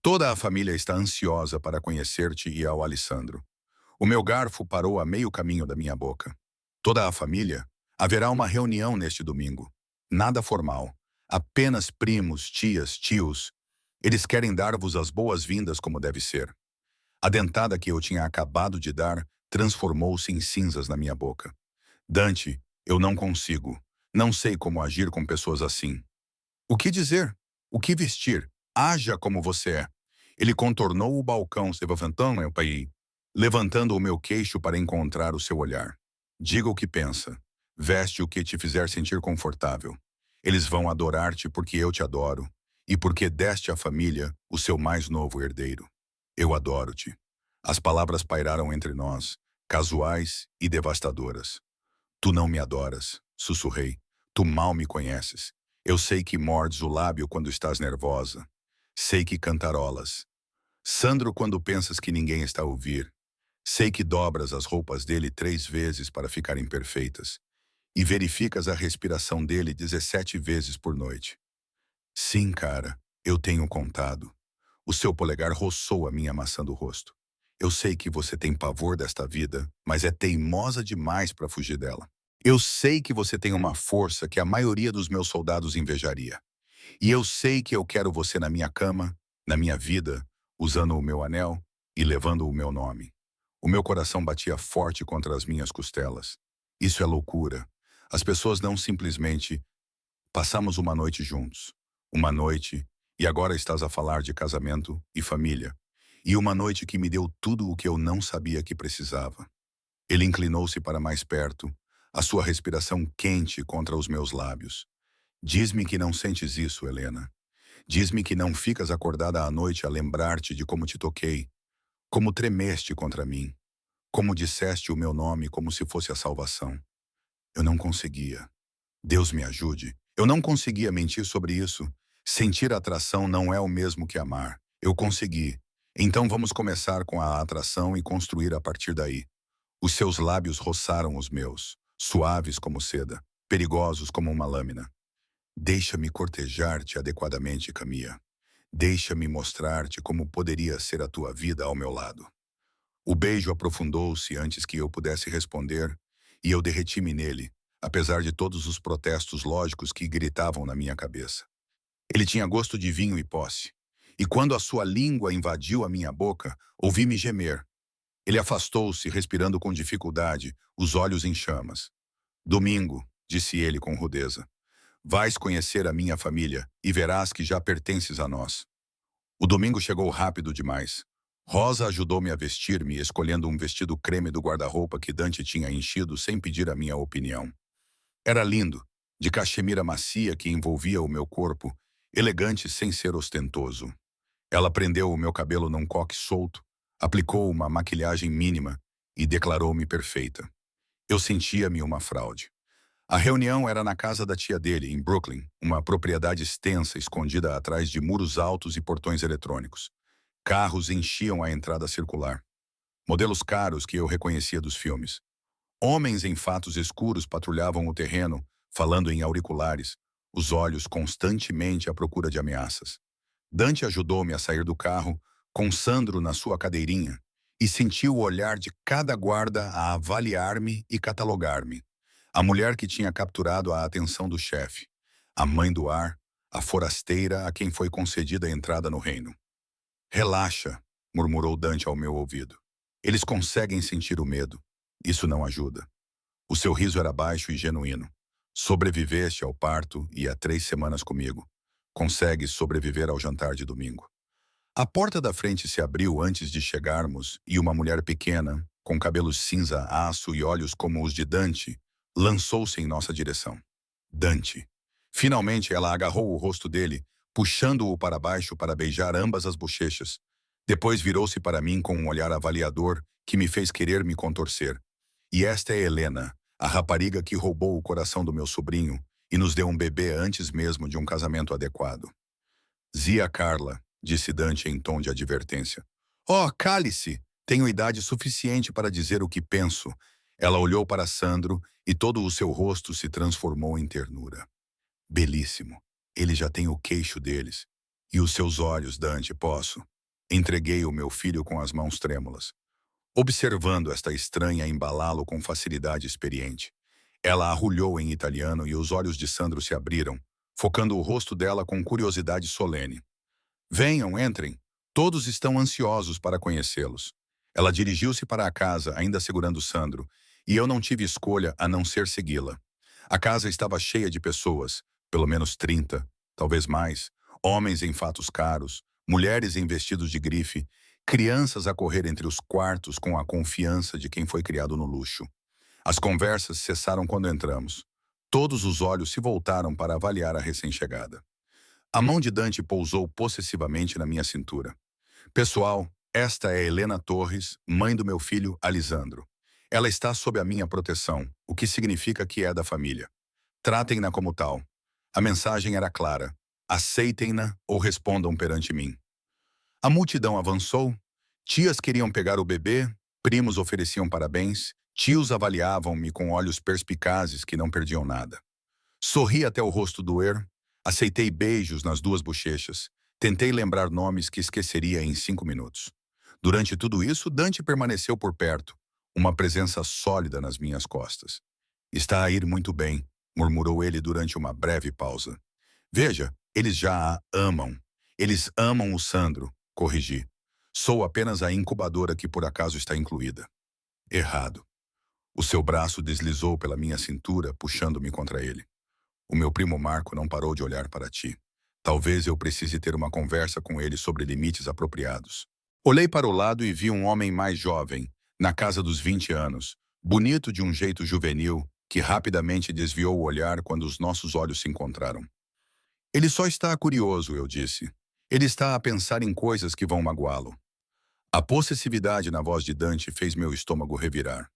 Toda a família está ansiosa para conhecer-te e ao Alessandro. O meu garfo parou a meio caminho da minha boca. Toda a família? Haverá uma reunião neste domingo. Nada formal. Apenas primos, tias, tios. Eles querem dar-vos as boas-vindas como deve ser. A dentada que eu tinha acabado de dar transformou-se em cinzas na minha boca. Dante, eu não consigo. Não sei como agir com pessoas assim. O que dizer? O que vestir? Haja como você é. Ele contornou o balcão, se levantando, meu pai, levantando o meu queixo para encontrar o seu olhar. Diga o que pensa. Veste o que te fizer sentir confortável. Eles vão adorar-te porque eu te adoro e porque deste à família o seu mais novo herdeiro. Eu adoro-te. As palavras pairaram entre nós, casuais e devastadoras. Tu não me adoras, sussurrei. Tu mal me conheces. Eu sei que mordes o lábio quando estás nervosa. Sei que cantarolas. Sandro quando pensas que ninguém está a ouvir. Sei que dobras as roupas dele 3 vezes para ficarem perfeitas. E verificas a respiração dele 17 vezes por noite. Sim, cara, eu tenho contado. O seu polegar roçou a minha maçã do rosto. Eu sei que você tem pavor desta vida, mas é teimosa demais para fugir dela. Eu sei que você tem uma força que a maioria dos meus soldados invejaria. E eu sei que eu quero você na minha cama, na minha vida, usando o meu anel e levando o meu nome. O meu coração batia forte contra as minhas costelas. Isso é loucura. As pessoas não simplesmente passamos uma noite juntos. Uma noite, e agora estás a falar de casamento e família. E uma noite que me deu tudo o que eu não sabia que precisava. Ele inclinou-se para mais perto, a sua respiração quente contra os meus lábios. Diz-me que não sentes isso, Helena. Diz-me que não ficas acordada à noite a lembrar-te de como te toquei, como tremeste contra mim, como disseste o meu nome como se fosse a salvação. Eu não conseguia. Deus me ajude. Eu não conseguia mentir sobre isso. Sentir atração não é o mesmo que amar. Eu consegui. Então vamos começar com a atração e construir a partir daí. Os seus lábios roçaram os meus, suaves como seda, perigosos como uma lâmina. Deixa-me cortejar-te adequadamente, Camilla. Deixa-me mostrar-te como poderia ser a tua vida ao meu lado. O beijo aprofundou-se antes que eu pudesse responder, e eu derreti-me nele, apesar de todos os protestos lógicos que gritavam na minha cabeça. Ele tinha gosto de vinho e posse, e quando a sua língua invadiu a minha boca, ouvi-me gemer. Ele afastou-se, respirando com dificuldade, os olhos em chamas. Domingo, disse ele com rudeza, vais conhecer a minha família e verás que já pertences a nós. O domingo chegou rápido demais. Rosa ajudou-me a vestir-me, escolhendo um vestido creme do guarda-roupa que Dante tinha enchido sem pedir a minha opinião. Era lindo, de cachemira macia que envolvia o meu corpo, elegante sem ser ostentoso. Ela prendeu o meu cabelo num coque solto, aplicou uma maquilhagem mínima e declarou-me perfeita. Eu sentia-me uma fraude. A reunião era na casa da tia dele, em Brooklyn, uma propriedade extensa escondida atrás de muros altos e portões eletrônicos. Carros enchiam a entrada circular. Modelos caros que eu reconhecia dos filmes. Homens em fatos escuros patrulhavam o terreno, falando em auriculares, os olhos constantemente à procura de ameaças. Dante ajudou-me a sair do carro, com Sandro na sua cadeirinha, e senti o olhar de cada guarda a avaliar-me e catalogar-me. A mulher que tinha capturado a atenção do chefe, a mãe do ar, a forasteira a quem foi concedida a entrada no reino. Relaxa, murmurou Dante ao meu ouvido. Eles conseguem sentir o medo. Isso não ajuda. O seu riso era baixo e genuíno. Sobreviveste ao parto e a 3 semanas comigo. Consegues sobreviver ao jantar de domingo. A porta da frente se abriu antes de chegarmos e uma mulher pequena, com cabelos cinza aço e olhos como os de Dante, lançou-se em nossa direção. Dante. Finalmente ela agarrou o rosto dele, puxando-o para baixo para beijar ambas as bochechas. Depois virou-se para mim com um olhar avaliador que me fez querer me contorcer. E esta é Helena, a rapariga que roubou o coração do meu sobrinho e nos deu um bebê antes mesmo de um casamento adequado. Zia Carla, disse Dante em tom de advertência. Oh, cale-se! Tenho idade suficiente para dizer o que penso. Ela olhou para Sandro e todo o seu rosto se transformou em ternura. Belíssimo. Ele já tem o queixo deles. E os seus olhos, Dante, posso. Entreguei o meu filho com as mãos trêmulas, observando esta estranha embalá-lo com facilidade experiente. Ela arrulhou em italiano e os olhos de Sandro se abriram, focando o rosto dela com curiosidade solene. Venham, entrem. Todos estão ansiosos para conhecê-los. Ela dirigiu-se para a casa, ainda segurando Sandro, e eu não tive escolha a não ser segui-la. A casa estava cheia de pessoas, pelo menos 30, talvez mais, homens em fatos caros, mulheres em vestidos de grife, crianças a correr entre os quartos com a confiança de quem foi criado no luxo. As conversas cessaram quando entramos. Todos os olhos se voltaram para avaliar a recém-chegada. A mão de Dante pousou possessivamente na minha cintura. Pessoal, esta é Helena Torres, mãe do meu filho, Alisandro. Ela está sob a minha proteção, o que significa que é da família. Tratem-na como tal. A mensagem era clara. Aceitem-na ou respondam perante mim. A multidão avançou. Tias queriam pegar o bebê, primos ofereciam parabéns, tios avaliavam-me com olhos perspicazes que não perdiam nada. Sorri até o rosto doer, aceitei beijos nas 2 bochechas, tentei lembrar nomes que esqueceria em 5 minutos. Durante tudo isso, Dante permaneceu por perto, uma presença sólida nas minhas costas. Está a ir muito bem, murmurou ele durante uma breve pausa. Veja, eles já a amam. Eles amam o Sandro, corrigi. Sou apenas a incubadora que por acaso está incluída. Errado. O seu braço deslizou pela minha cintura, puxando-me contra ele. O meu primo Marco não parou de olhar para ti. Talvez eu precise ter uma conversa com ele sobre limites apropriados. Olhei para o lado e vi um homem mais jovem, na casa dos 20 anos, bonito de um jeito juvenil, que rapidamente desviou o olhar quando os nossos olhos se encontraram. Ele só está curioso, eu disse. Ele está a pensar em coisas que vão magoá-lo. A possessividade na voz de Dante fez meu estômago revirar.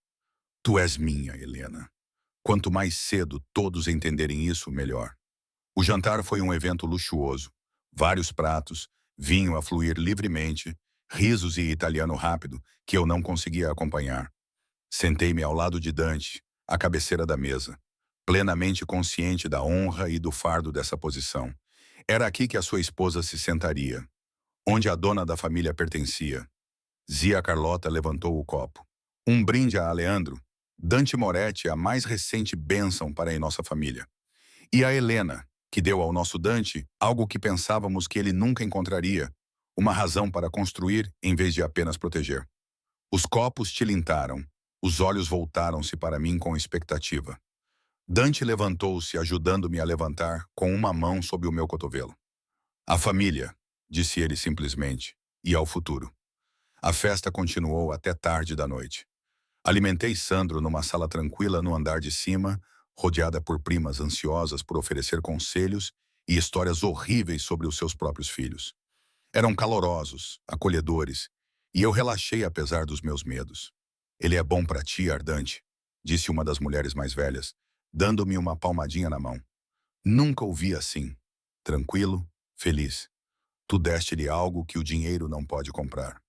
Tu és minha, Helena. Quanto mais cedo todos entenderem isso, melhor. O jantar foi um evento luxuoso. Vários pratos, vinho a fluir livremente, risos e italiano rápido que eu não conseguia acompanhar. Sentei-me ao lado de Dante, à cabeceira da mesa. plenamente consciente da honra e do fardo dessa posição. Era aqui que a sua esposa se sentaria, onde a dona da família pertencia. Zia Carlota levantou o copo. Um brinde a Aleandro, Dante Moretti, a mais recente bênção para a nossa família. E a Helena, que deu ao nosso Dante algo que pensávamos que ele nunca encontraria, uma razão para construir em vez de apenas proteger. Os copos tilintaram, os olhos voltaram-se para mim com expectativa. Dante levantou-se, ajudando-me a levantar com uma mão sob o meu cotovelo. A família, disse ele simplesmente, e ao futuro. A festa continuou até tarde da noite. Alimentei Sandro numa sala tranquila no andar de cima, rodeada por primas ansiosas por oferecer conselhos e histórias horríveis sobre os seus próprios filhos. Eram calorosos, acolhedores, e eu relaxei apesar dos meus medos. Ele é bom para ti, Ardante, disse uma das mulheres mais velhas, dando-me uma palmadinha na mão. Nunca o vi assim. Tranquilo, feliz. Tu deste-lhe algo que o dinheiro não pode comprar.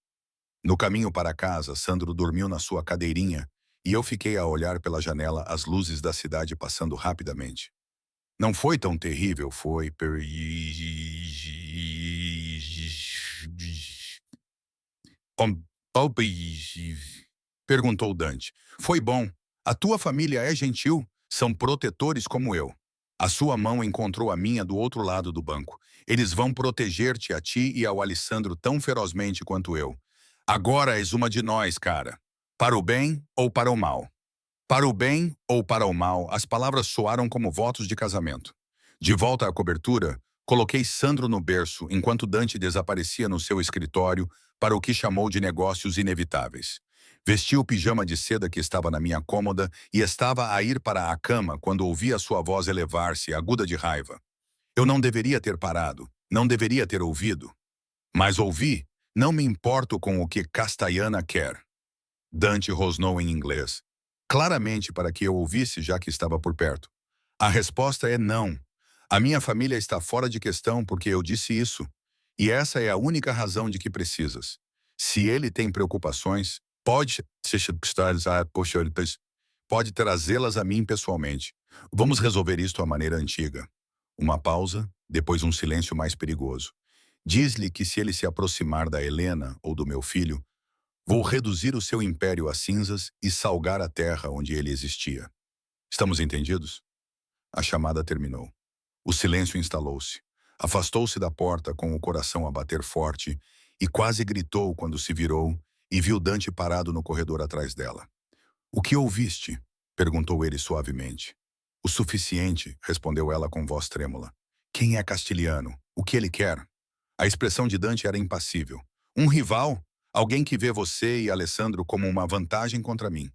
No caminho para casa, Sandro dormiu na sua cadeirinha e eu fiquei a olhar pela janela as luzes da cidade passando rapidamente. Não foi tão terrível, foi... Perguntou Dante. Foi bom. A tua família é gentil? São protetores como eu. A sua mão encontrou a minha do outro lado do banco. Eles vão proteger-te a ti e ao Alessandro tão ferozmente quanto eu. Agora és uma de nós, cara. Para o bem ou para o mal? Para o bem ou para o mal, as palavras soaram como votos de casamento. De volta à cobertura, coloquei Sandro no berço enquanto Dante desaparecia no seu escritório para o que chamou de negócios inevitáveis. Vesti o pijama de seda que estava na minha cômoda e estava a ir para a cama quando ouvi a sua voz elevar-se, aguda de raiva. Eu não deveria ter parado, não deveria ter ouvido. Mas ouvi, não me importo com o que Castellana quer. Dante rosnou em inglês, claramente para que eu ouvisse já que estava por perto. A resposta é não. A minha família está fora de questão porque eu disse isso. E essa é a única razão de que precisas. Se ele tem preocupações, pode trazê-las a mim pessoalmente. Vamos resolver isto à maneira antiga. Uma pausa, depois um silêncio mais perigoso. Diz-lhe que se ele se aproximar da Helena ou do meu filho, vou reduzir o seu império a cinzas e salgar a terra onde ele existia. Estamos entendidos? A chamada terminou. O silêncio instalou-se. Afastou-se da porta com o coração a bater forte e quase gritou quando se virou e viu Dante parado no corredor atrás dela. O que ouviste? Perguntou ele suavemente. O suficiente, respondeu ela com voz trêmula. Quem é Castilhano? O que ele quer? A expressão de Dante era impassível. Um rival? Alguém que vê você e Alessandro como uma vantagem contra mim.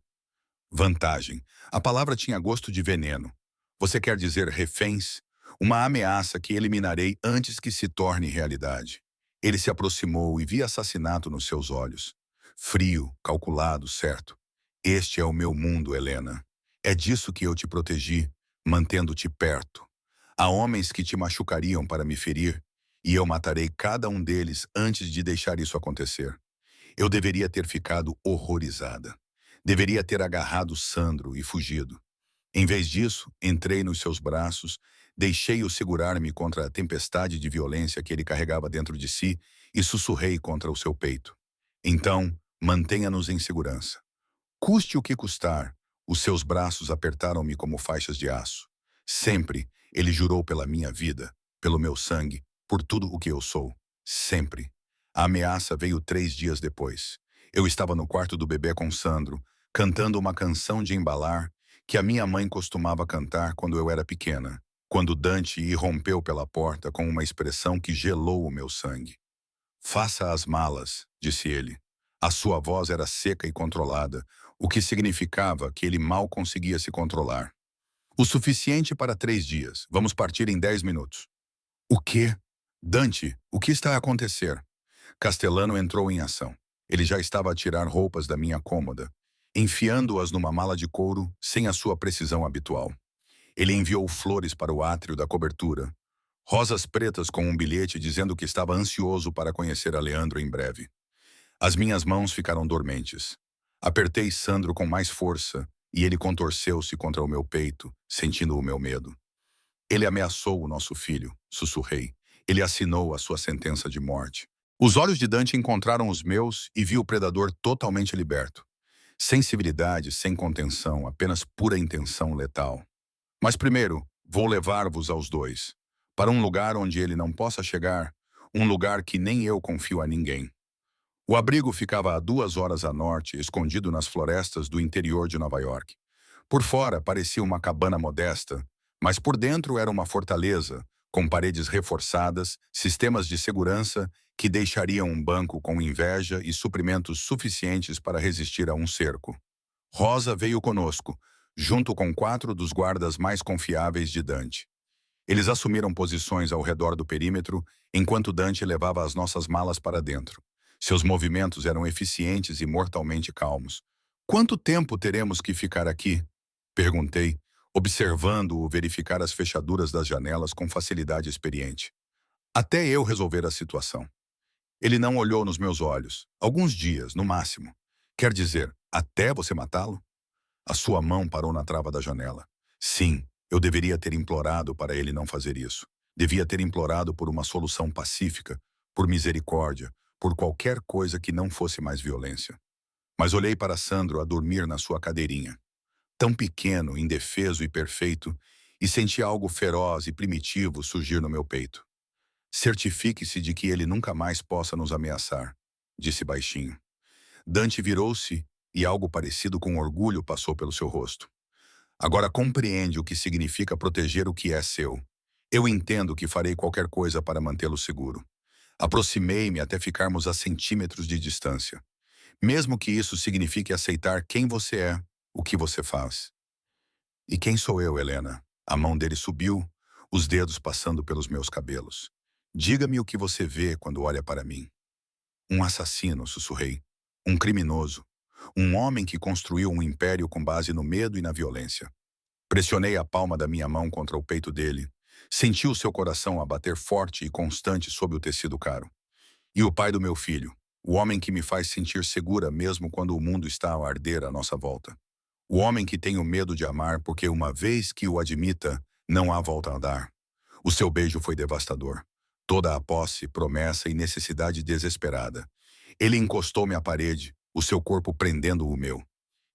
Vantagem. A palavra tinha gosto de veneno. Você quer dizer reféns? Uma ameaça que eliminarei antes que se torne realidade. Ele se aproximou e vi assassinato nos seus olhos. Frio, calculado, certo. Este é o meu mundo, Helena. É disso que eu te protegi, mantendo-te perto. Há homens que te machucariam para me ferir, e eu matarei cada um deles antes de deixar isso acontecer. Eu deveria ter ficado horrorizada. Deveria ter agarrado Sandro e fugido. Em vez disso, entrei nos seus braços, deixei-o segurar-me contra a tempestade de violência que ele carregava dentro de si e sussurrei contra o seu peito. Então, mantenha-nos em segurança. Custe o que custar, os seus braços apertaram-me como faixas de aço. Sempre, ele jurou pela minha vida, pelo meu sangue, por tudo o que eu sou. Sempre. A ameaça veio 3 dias depois. Eu estava no quarto do bebê com Sandro, cantando uma canção de embalar que a minha mãe costumava cantar quando eu era pequena, quando Dante irrompeu pela porta com uma expressão que gelou o meu sangue. Faça as malas, disse ele. A sua voz era seca e controlada, o que significava que ele mal conseguia se controlar. O suficiente para 3 dias. Vamos partir em 10 minutos. O quê? Dante, o que está a acontecer? Castellano entrou em ação. Ele já estava a tirar roupas da minha cômoda, enfiando-as numa mala de couro sem a sua precisão habitual. Ele enviou flores para o átrio da cobertura, rosas pretas com um bilhete dizendo que estava ansioso para conhecer a Leandro em breve. As minhas mãos ficaram dormentes. Apertei Sandro com mais força e ele contorceu-se contra o meu peito, sentindo o meu medo. Ele ameaçou o nosso filho, sussurrei. Ele assinou a sua sentença de morte. Os olhos de Dante encontraram os meus e vi o predador totalmente liberto. Sem civilidade, sem contenção, apenas pura intenção letal. Mas primeiro, vou levar-vos aos dois, para um lugar onde ele não possa chegar, um lugar que nem eu confio a ninguém. O abrigo ficava a 2 horas a norte, escondido nas florestas do interior de Nova York. Por fora parecia uma cabana modesta, mas por dentro era uma fortaleza, com paredes reforçadas, sistemas de segurança que deixariam um banco com inveja e suprimentos suficientes para resistir a um cerco. Rosa veio conosco, junto com 4 dos guardas mais confiáveis de Dante. Eles assumiram posições ao redor do perímetro, enquanto Dante levava as nossas malas para dentro. Seus movimentos eram eficientes e mortalmente calmos. "Quanto tempo teremos que ficar aqui?" perguntei, observando-o verificar as fechaduras das janelas com facilidade experiente. "Até eu resolver a situação." Ele não olhou nos meus olhos. "Alguns dias, no máximo." "Quer dizer, até você matá-lo?" A sua mão parou na trava da janela. Sim, eu deveria ter implorado para ele não fazer isso. Devia ter implorado por uma solução pacífica, por misericórdia, por qualquer coisa que não fosse mais violência. Mas olhei para Sandro a dormir na sua cadeirinha. Tão pequeno, indefeso e perfeito, e senti algo feroz e primitivo surgir no meu peito. "Certifique-se de que ele nunca mais possa nos ameaçar", disse baixinho. Dante virou-se e algo parecido com orgulho passou pelo seu rosto. "Agora compreende o que significa proteger o que é seu. Eu entendo que farei qualquer coisa para mantê-lo seguro." Aproximei-me até ficarmos a centímetros de distância. "Mesmo que isso signifique aceitar quem você é, o que você faz." "E quem sou eu, Helena?" A mão dele subiu, os dedos passando pelos meus cabelos. "Diga-me o que você vê quando olha para mim." "Um assassino", sussurrei. "Um criminoso. Um homem que construiu um império com base no medo e na violência." Pressionei a palma da minha mão contra o peito dele. Senti o seu coração a bater forte e constante sob o tecido caro. "E o pai do meu filho, o homem que me faz sentir segura mesmo quando o mundo está a arder à nossa volta. O homem que tenho medo de amar porque uma vez que o admita, não há volta a dar." O seu beijo foi devastador. Toda a posse, promessa e necessidade desesperada. Ele encostou-me à parede, o seu corpo prendendo o meu.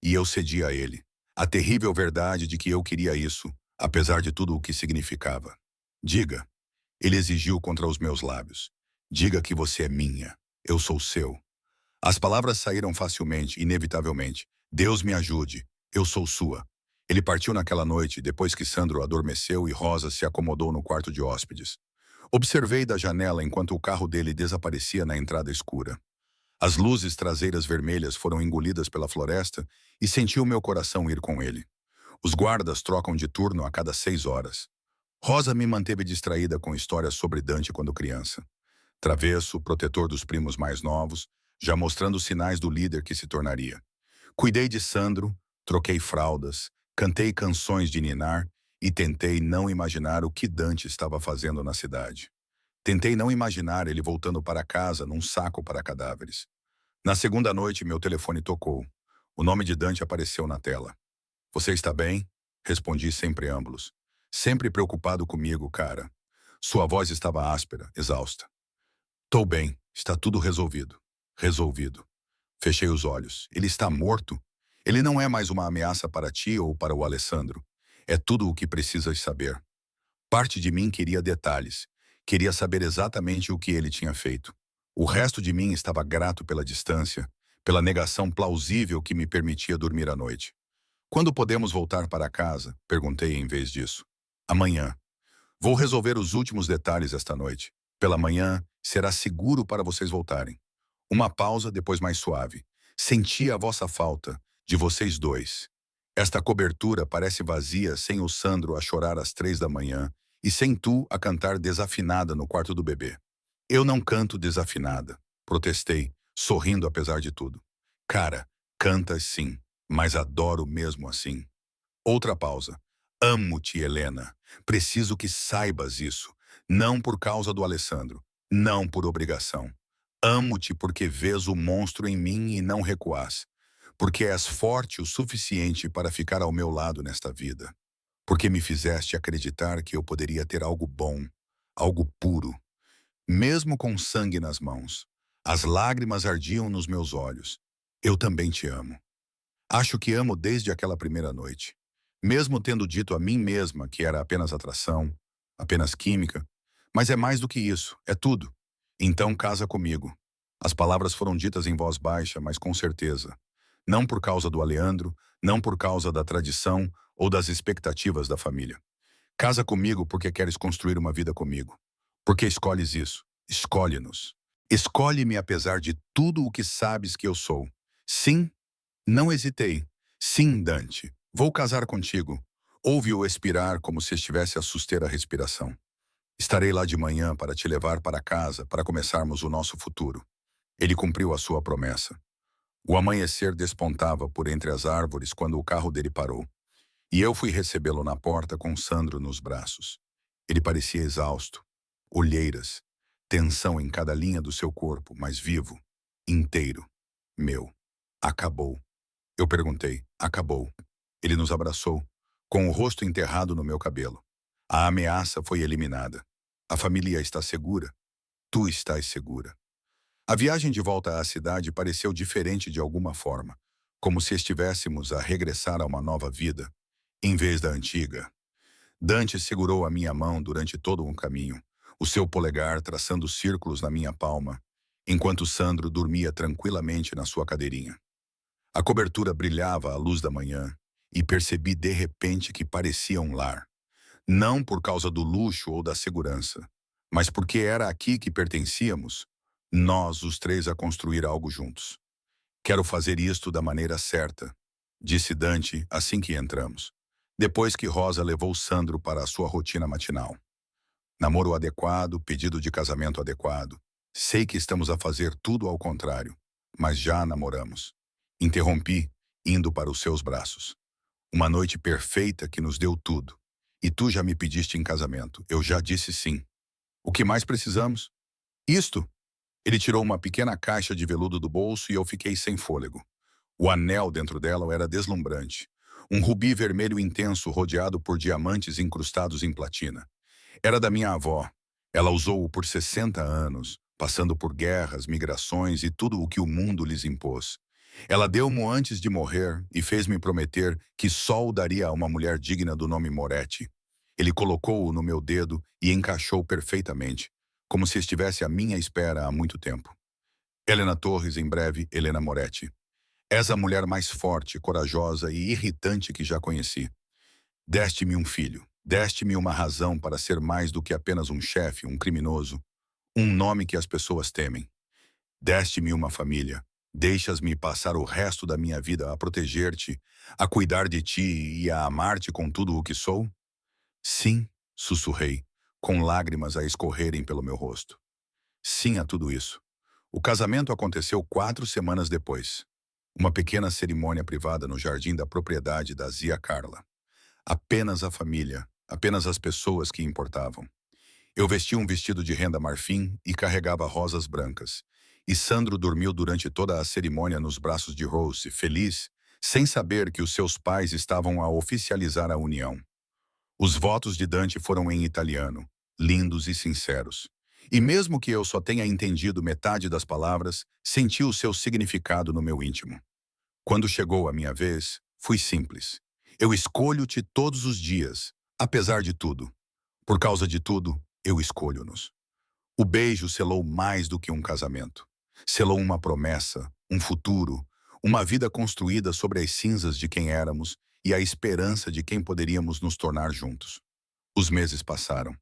E eu cedi a ele. A terrível verdade de que eu queria isso, apesar de tudo o que significava. "Diga." Ele exigiu contra os meus lábios. "Diga que você é minha. Eu sou seu." As palavras saíram facilmente, inevitavelmente. "Deus me ajude. Eu sou sua." Ele partiu naquela noite, depois que Sandro adormeceu e Rosa se acomodou no quarto de hóspedes. Observei da janela enquanto o carro dele desaparecia na entrada escura. As luzes traseiras vermelhas foram engolidas pela floresta e senti o meu coração ir com ele. Os guardas trocam de turno a cada 6 horas. Rosa me manteve distraída com histórias sobre Dante quando criança. Travesso, protetor dos primos mais novos, já mostrando sinais do líder que se tornaria. Cuidei de Sandro, troquei fraldas, cantei canções de ninar e tentei não imaginar o que Dante estava fazendo na cidade. Tentei não imaginar ele voltando para casa num saco para cadáveres. Na segunda noite, meu telefone tocou. O nome de Dante apareceu na tela. "Você está bem?" Respondi sem preâmbulos. "Sempre preocupado comigo, cara." Sua voz estava áspera, exausta. "Tô bem, está tudo resolvido." "Resolvido." Fechei os olhos. "Ele está morto?" "Ele não é mais uma ameaça para ti ou para o Alessandro. É tudo o que precisas saber." Parte de mim queria detalhes. Queria saber exatamente o que ele tinha feito. O resto de mim estava grato pela distância, pela negação plausível que me permitia dormir à noite. "Quando podemos voltar para casa?" perguntei em vez disso. "Amanhã. Vou resolver os últimos detalhes esta noite. Pela manhã, será seguro para vocês voltarem." Uma pausa, depois mais suave. "Senti a vossa falta, de vocês dois. Esta cobertura parece vazia sem o Sandro a chorar às 3 da manhã e sem tu a cantar desafinada no quarto do bebê." "Eu não canto desafinada", protestei, sorrindo apesar de tudo. "Cara, cantas sim, mas adoro mesmo assim." Outra pausa. "Amo-te, Helena. Preciso que saibas isso. Não por causa do Alessandro. Não por obrigação. Amo-te porque vês o monstro em mim e não recuás. porque és forte o suficiente para ficar ao meu lado nesta vida, porque me fizeste acreditar que eu poderia ter algo bom, algo puro, mesmo com sangue nas mãos. As lágrimas ardiam nos meus olhos. Eu também te amo. Acho que amo desde aquela primeira noite. Mesmo tendo dito a mim mesma que era apenas atração, apenas química, mas é mais do que isso, é tudo. Então casa comigo. As palavras foram ditas em voz baixa, mas com certeza. Não por causa do Aleandro, não por causa da tradição ou das expectativas da família. Casa comigo porque queres construir uma vida comigo. Porque escolhes isso. Escolhe-nos. Escolhe-me apesar de tudo o que sabes que eu sou. Sim, não hesitei. Sim, Dante. Vou casar contigo. Ouve-o expirar como se estivesse a suster a respiração. Estarei lá de manhã para te levar para casa, para começarmos o nosso futuro. Ele cumpriu a sua promessa. O amanhecer despontava por entre as árvores quando o carro dele parou. E eu fui recebê-lo na porta com Sandro nos braços. Ele parecia exausto. Olheiras. Tensão em cada linha do seu corpo, mas vivo. Inteiro. Meu. Acabou. Eu perguntei. Acabou. Ele nos abraçou, com o rosto enterrado no meu cabelo. A ameaça foi eliminada. A família está segura. Tu estás segura. A viagem de volta à cidade pareceu diferente de alguma forma, como se estivéssemos a regressar a uma nova vida, em vez da antiga. Dante segurou a minha mão durante todo o caminho, o seu polegar traçando círculos na minha palma, enquanto Sandro dormia tranquilamente na sua cadeirinha. A cobertura brilhava à luz da manhã, e percebi de repente que parecia um lar. Não por causa do luxo ou da segurança, mas porque era aqui que pertencíamos, nós os três a construir algo juntos. Quero fazer isto da maneira certa, disse Dante assim que entramos, depois que Rosa levou Sandro para a sua rotina matinal. Namoro adequado, pedido de casamento adequado. Sei que estamos a fazer tudo ao contrário, mas já namoramos. Interrompi, indo para os seus braços. Uma noite perfeita que nos deu tudo. E tu já me pediste em casamento. Eu já disse sim. O que mais precisamos? Isto. Ele tirou uma pequena caixa de veludo do bolso e eu fiquei sem fôlego. O anel dentro dela era deslumbrante. Um rubi vermelho intenso rodeado por diamantes incrustados em platina. Era da minha avó. Ela usou-o por 60 anos, passando por guerras, migrações e tudo o que o mundo lhes impôs. Ela deu-mo antes de morrer e fez-me prometer que só o daria a uma mulher digna do nome Moretti. Ele colocou-o no meu dedo e encaixou perfeitamente, como se estivesse à minha espera há muito tempo. Helena Torres, em breve, Helena Moretti. És a mulher mais forte, corajosa e irritante que já conheci. Deste-me um filho. Deste-me uma razão para ser mais do que apenas um chefe, um criminoso, um nome que as pessoas temem. Deste-me uma família. Deixas-me passar o resto da minha vida a proteger-te, a cuidar de ti e a amar-te com tudo o que sou? Sim, sussurrei, com lágrimas a escorrerem pelo meu rosto. Sim a tudo isso. O casamento aconteceu 4 semanas depois. Uma pequena cerimônia privada no jardim da propriedade da Zia Carla. Apenas a família, apenas as pessoas que importavam. Eu vestia um vestido de renda marfim e carregava rosas brancas. E Sandro dormiu durante toda a cerimônia nos braços de Rose, feliz, sem saber que os seus pais estavam a oficializar a união. Os votos de Dante foram em italiano, lindos e sinceros. E mesmo que eu só tenha entendido metade das palavras, senti o seu significado no meu íntimo. Quando chegou a minha vez, fui simples. Eu escolho-te todos os dias, apesar de tudo. Por causa de tudo, eu escolho-nos. O beijo selou mais do que um casamento. Selou uma promessa, um futuro, uma vida construída sobre as cinzas de quem éramos e a esperança de quem poderíamos nos tornar juntos. Os meses passaram.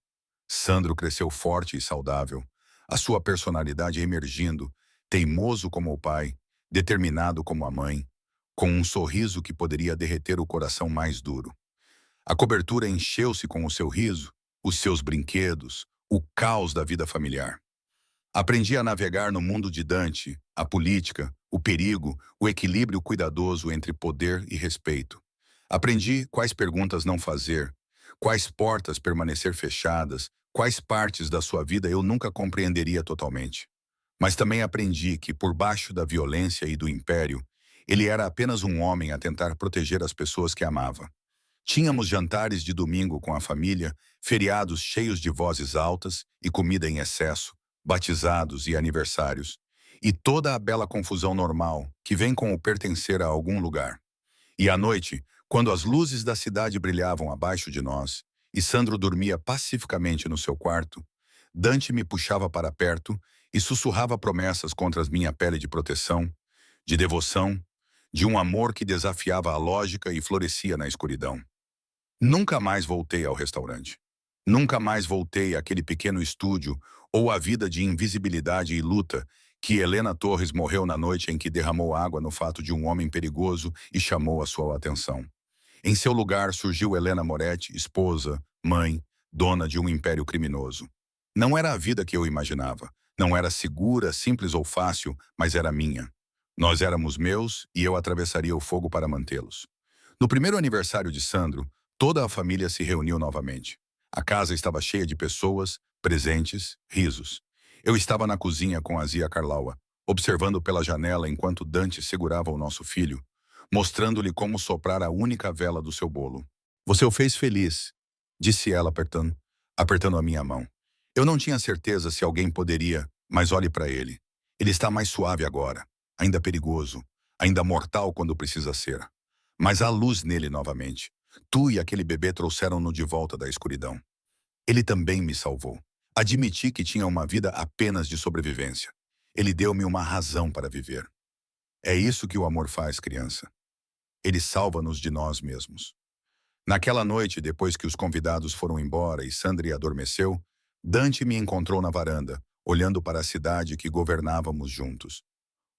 Sandro cresceu forte e saudável, a sua personalidade emergindo, teimoso como o pai, determinado como a mãe, com um sorriso que poderia derreter o coração mais duro. A cobertura encheu-se com o seu riso, os seus brinquedos, o caos da vida familiar. Aprendi a navegar no mundo de Dante, a política, o perigo, o equilíbrio cuidadoso entre poder e respeito. Aprendi quais perguntas não fazer, quais portas permanecer fechadas, quais partes da sua vida eu nunca compreenderia totalmente. Mas também aprendi que, por baixo da violência e do império, Ele era apenas um homem a tentar proteger as pessoas que amava. Tínhamos jantares de domingo com a família, feriados cheios de vozes altas e comida em excesso, batizados e aniversários, e toda a bela confusão normal que vem com o pertencer a algum lugar. E à noite, quando as luzes da cidade brilhavam abaixo de nós, e Sandro dormia pacificamente no seu quarto, Dante me puxava para perto e sussurrava promessas contra a minha pele de proteção, de devoção, de um amor que desafiava a lógica e florescia na escuridão. Nunca mais voltei ao restaurante. Nunca mais voltei àquele pequeno estúdio ou à vida de invisibilidade e luta que Helena Torres morreu na noite em que derramou água no fato de um homem perigoso e chamou a sua atenção. Em seu lugar surgiu Helena Moretti, esposa, mãe, dona de um império criminoso. Não era a vida que eu imaginava. Não era segura, simples ou fácil, mas era minha. Nós éramos meus e eu atravessaria o fogo para mantê-los. No primeiro aniversário de Sandro, toda a família se reuniu novamente. A casa estava cheia de pessoas, presentes, risos. Eu estava na cozinha com a Zia Carlaua, observando pela janela enquanto Dante segurava o nosso filho, mostrando-lhe como soprar a única vela do seu bolo. "Você o fez feliz", disse ela apertando a minha mão. Eu não tinha certeza se alguém poderia, mas olhe para ele. Ele está mais suave agora, ainda perigoso, ainda mortal quando precisa ser. Mas há luz nele novamente. Tu e aquele bebê trouxeram-no de volta da escuridão. Ele também me salvou. Admiti que tinha uma vida apenas de sobrevivência. Ele deu-me uma razão para viver. É isso que o amor faz, criança. Ele salva-nos de nós mesmos. Naquela noite, depois que os convidados foram embora e Sandri adormeceu, Dante me encontrou na varanda, olhando para a cidade que governávamos juntos.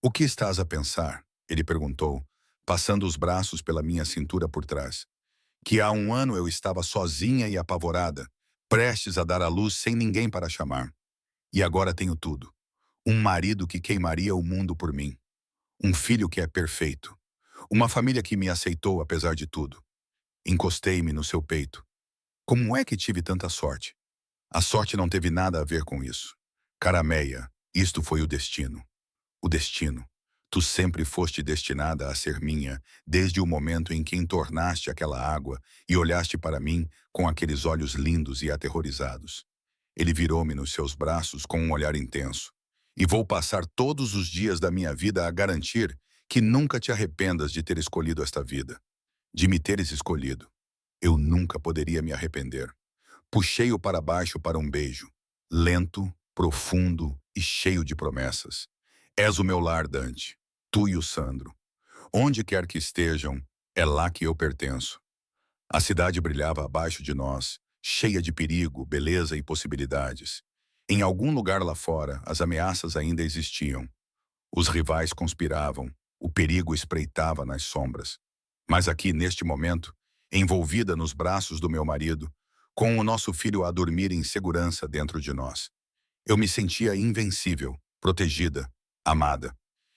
"O que estás a pensar?" ele perguntou, passando os braços pela minha cintura por trás. Que há um ano eu estava sozinha e apavorada, prestes a dar à luz sem ninguém para chamar. E agora tenho tudo. Um marido que queimaria o mundo por mim. Um filho que é perfeito. Uma família que me aceitou apesar de tudo. Encostei-me no seu peito. Como é que tive tanta sorte? A sorte não teve nada a ver com isso. Carameia, isto foi o destino. O destino. Tu sempre foste destinada a ser minha, desde o momento em que entornaste aquela água e olhaste para mim com aqueles olhos lindos e aterrorizados. Ele virou-me nos seus braços com um olhar intenso. E vou passar todos os dias da minha vida a garantir que nunca te arrependas de ter escolhido esta vida. De me teres escolhido. Eu nunca poderia me arrepender. Puxei-o para baixo para um beijo. Lento, profundo e cheio de promessas. És o meu lar, Dante. Tu e o Sandro. Onde quer que estejam, é lá que eu pertenço. A cidade brilhava abaixo de nós, cheia de perigo, beleza e possibilidades. Em algum lugar lá fora, as ameaças ainda existiam. Os rivais conspiravam, o perigo espreitava nas sombras. Mas aqui, neste momento, envolvida nos braços do meu marido, com o nosso filho a dormir em segurança dentro de nós, eu me sentia invencível, protegida, amada.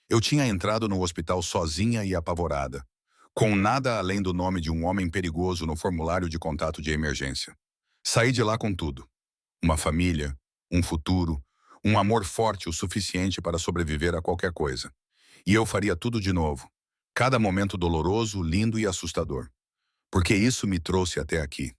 Eu tinha entrado no hospital sozinha e apavorada, com nada além do nome de um homem perigoso no formulário de contato de emergência. Saí de lá com tudo. Uma família, um futuro, um amor forte o suficiente para sobreviver a qualquer coisa. E eu faria tudo de novo. Cada momento doloroso, lindo e assustador. Porque isso me trouxe até aqui.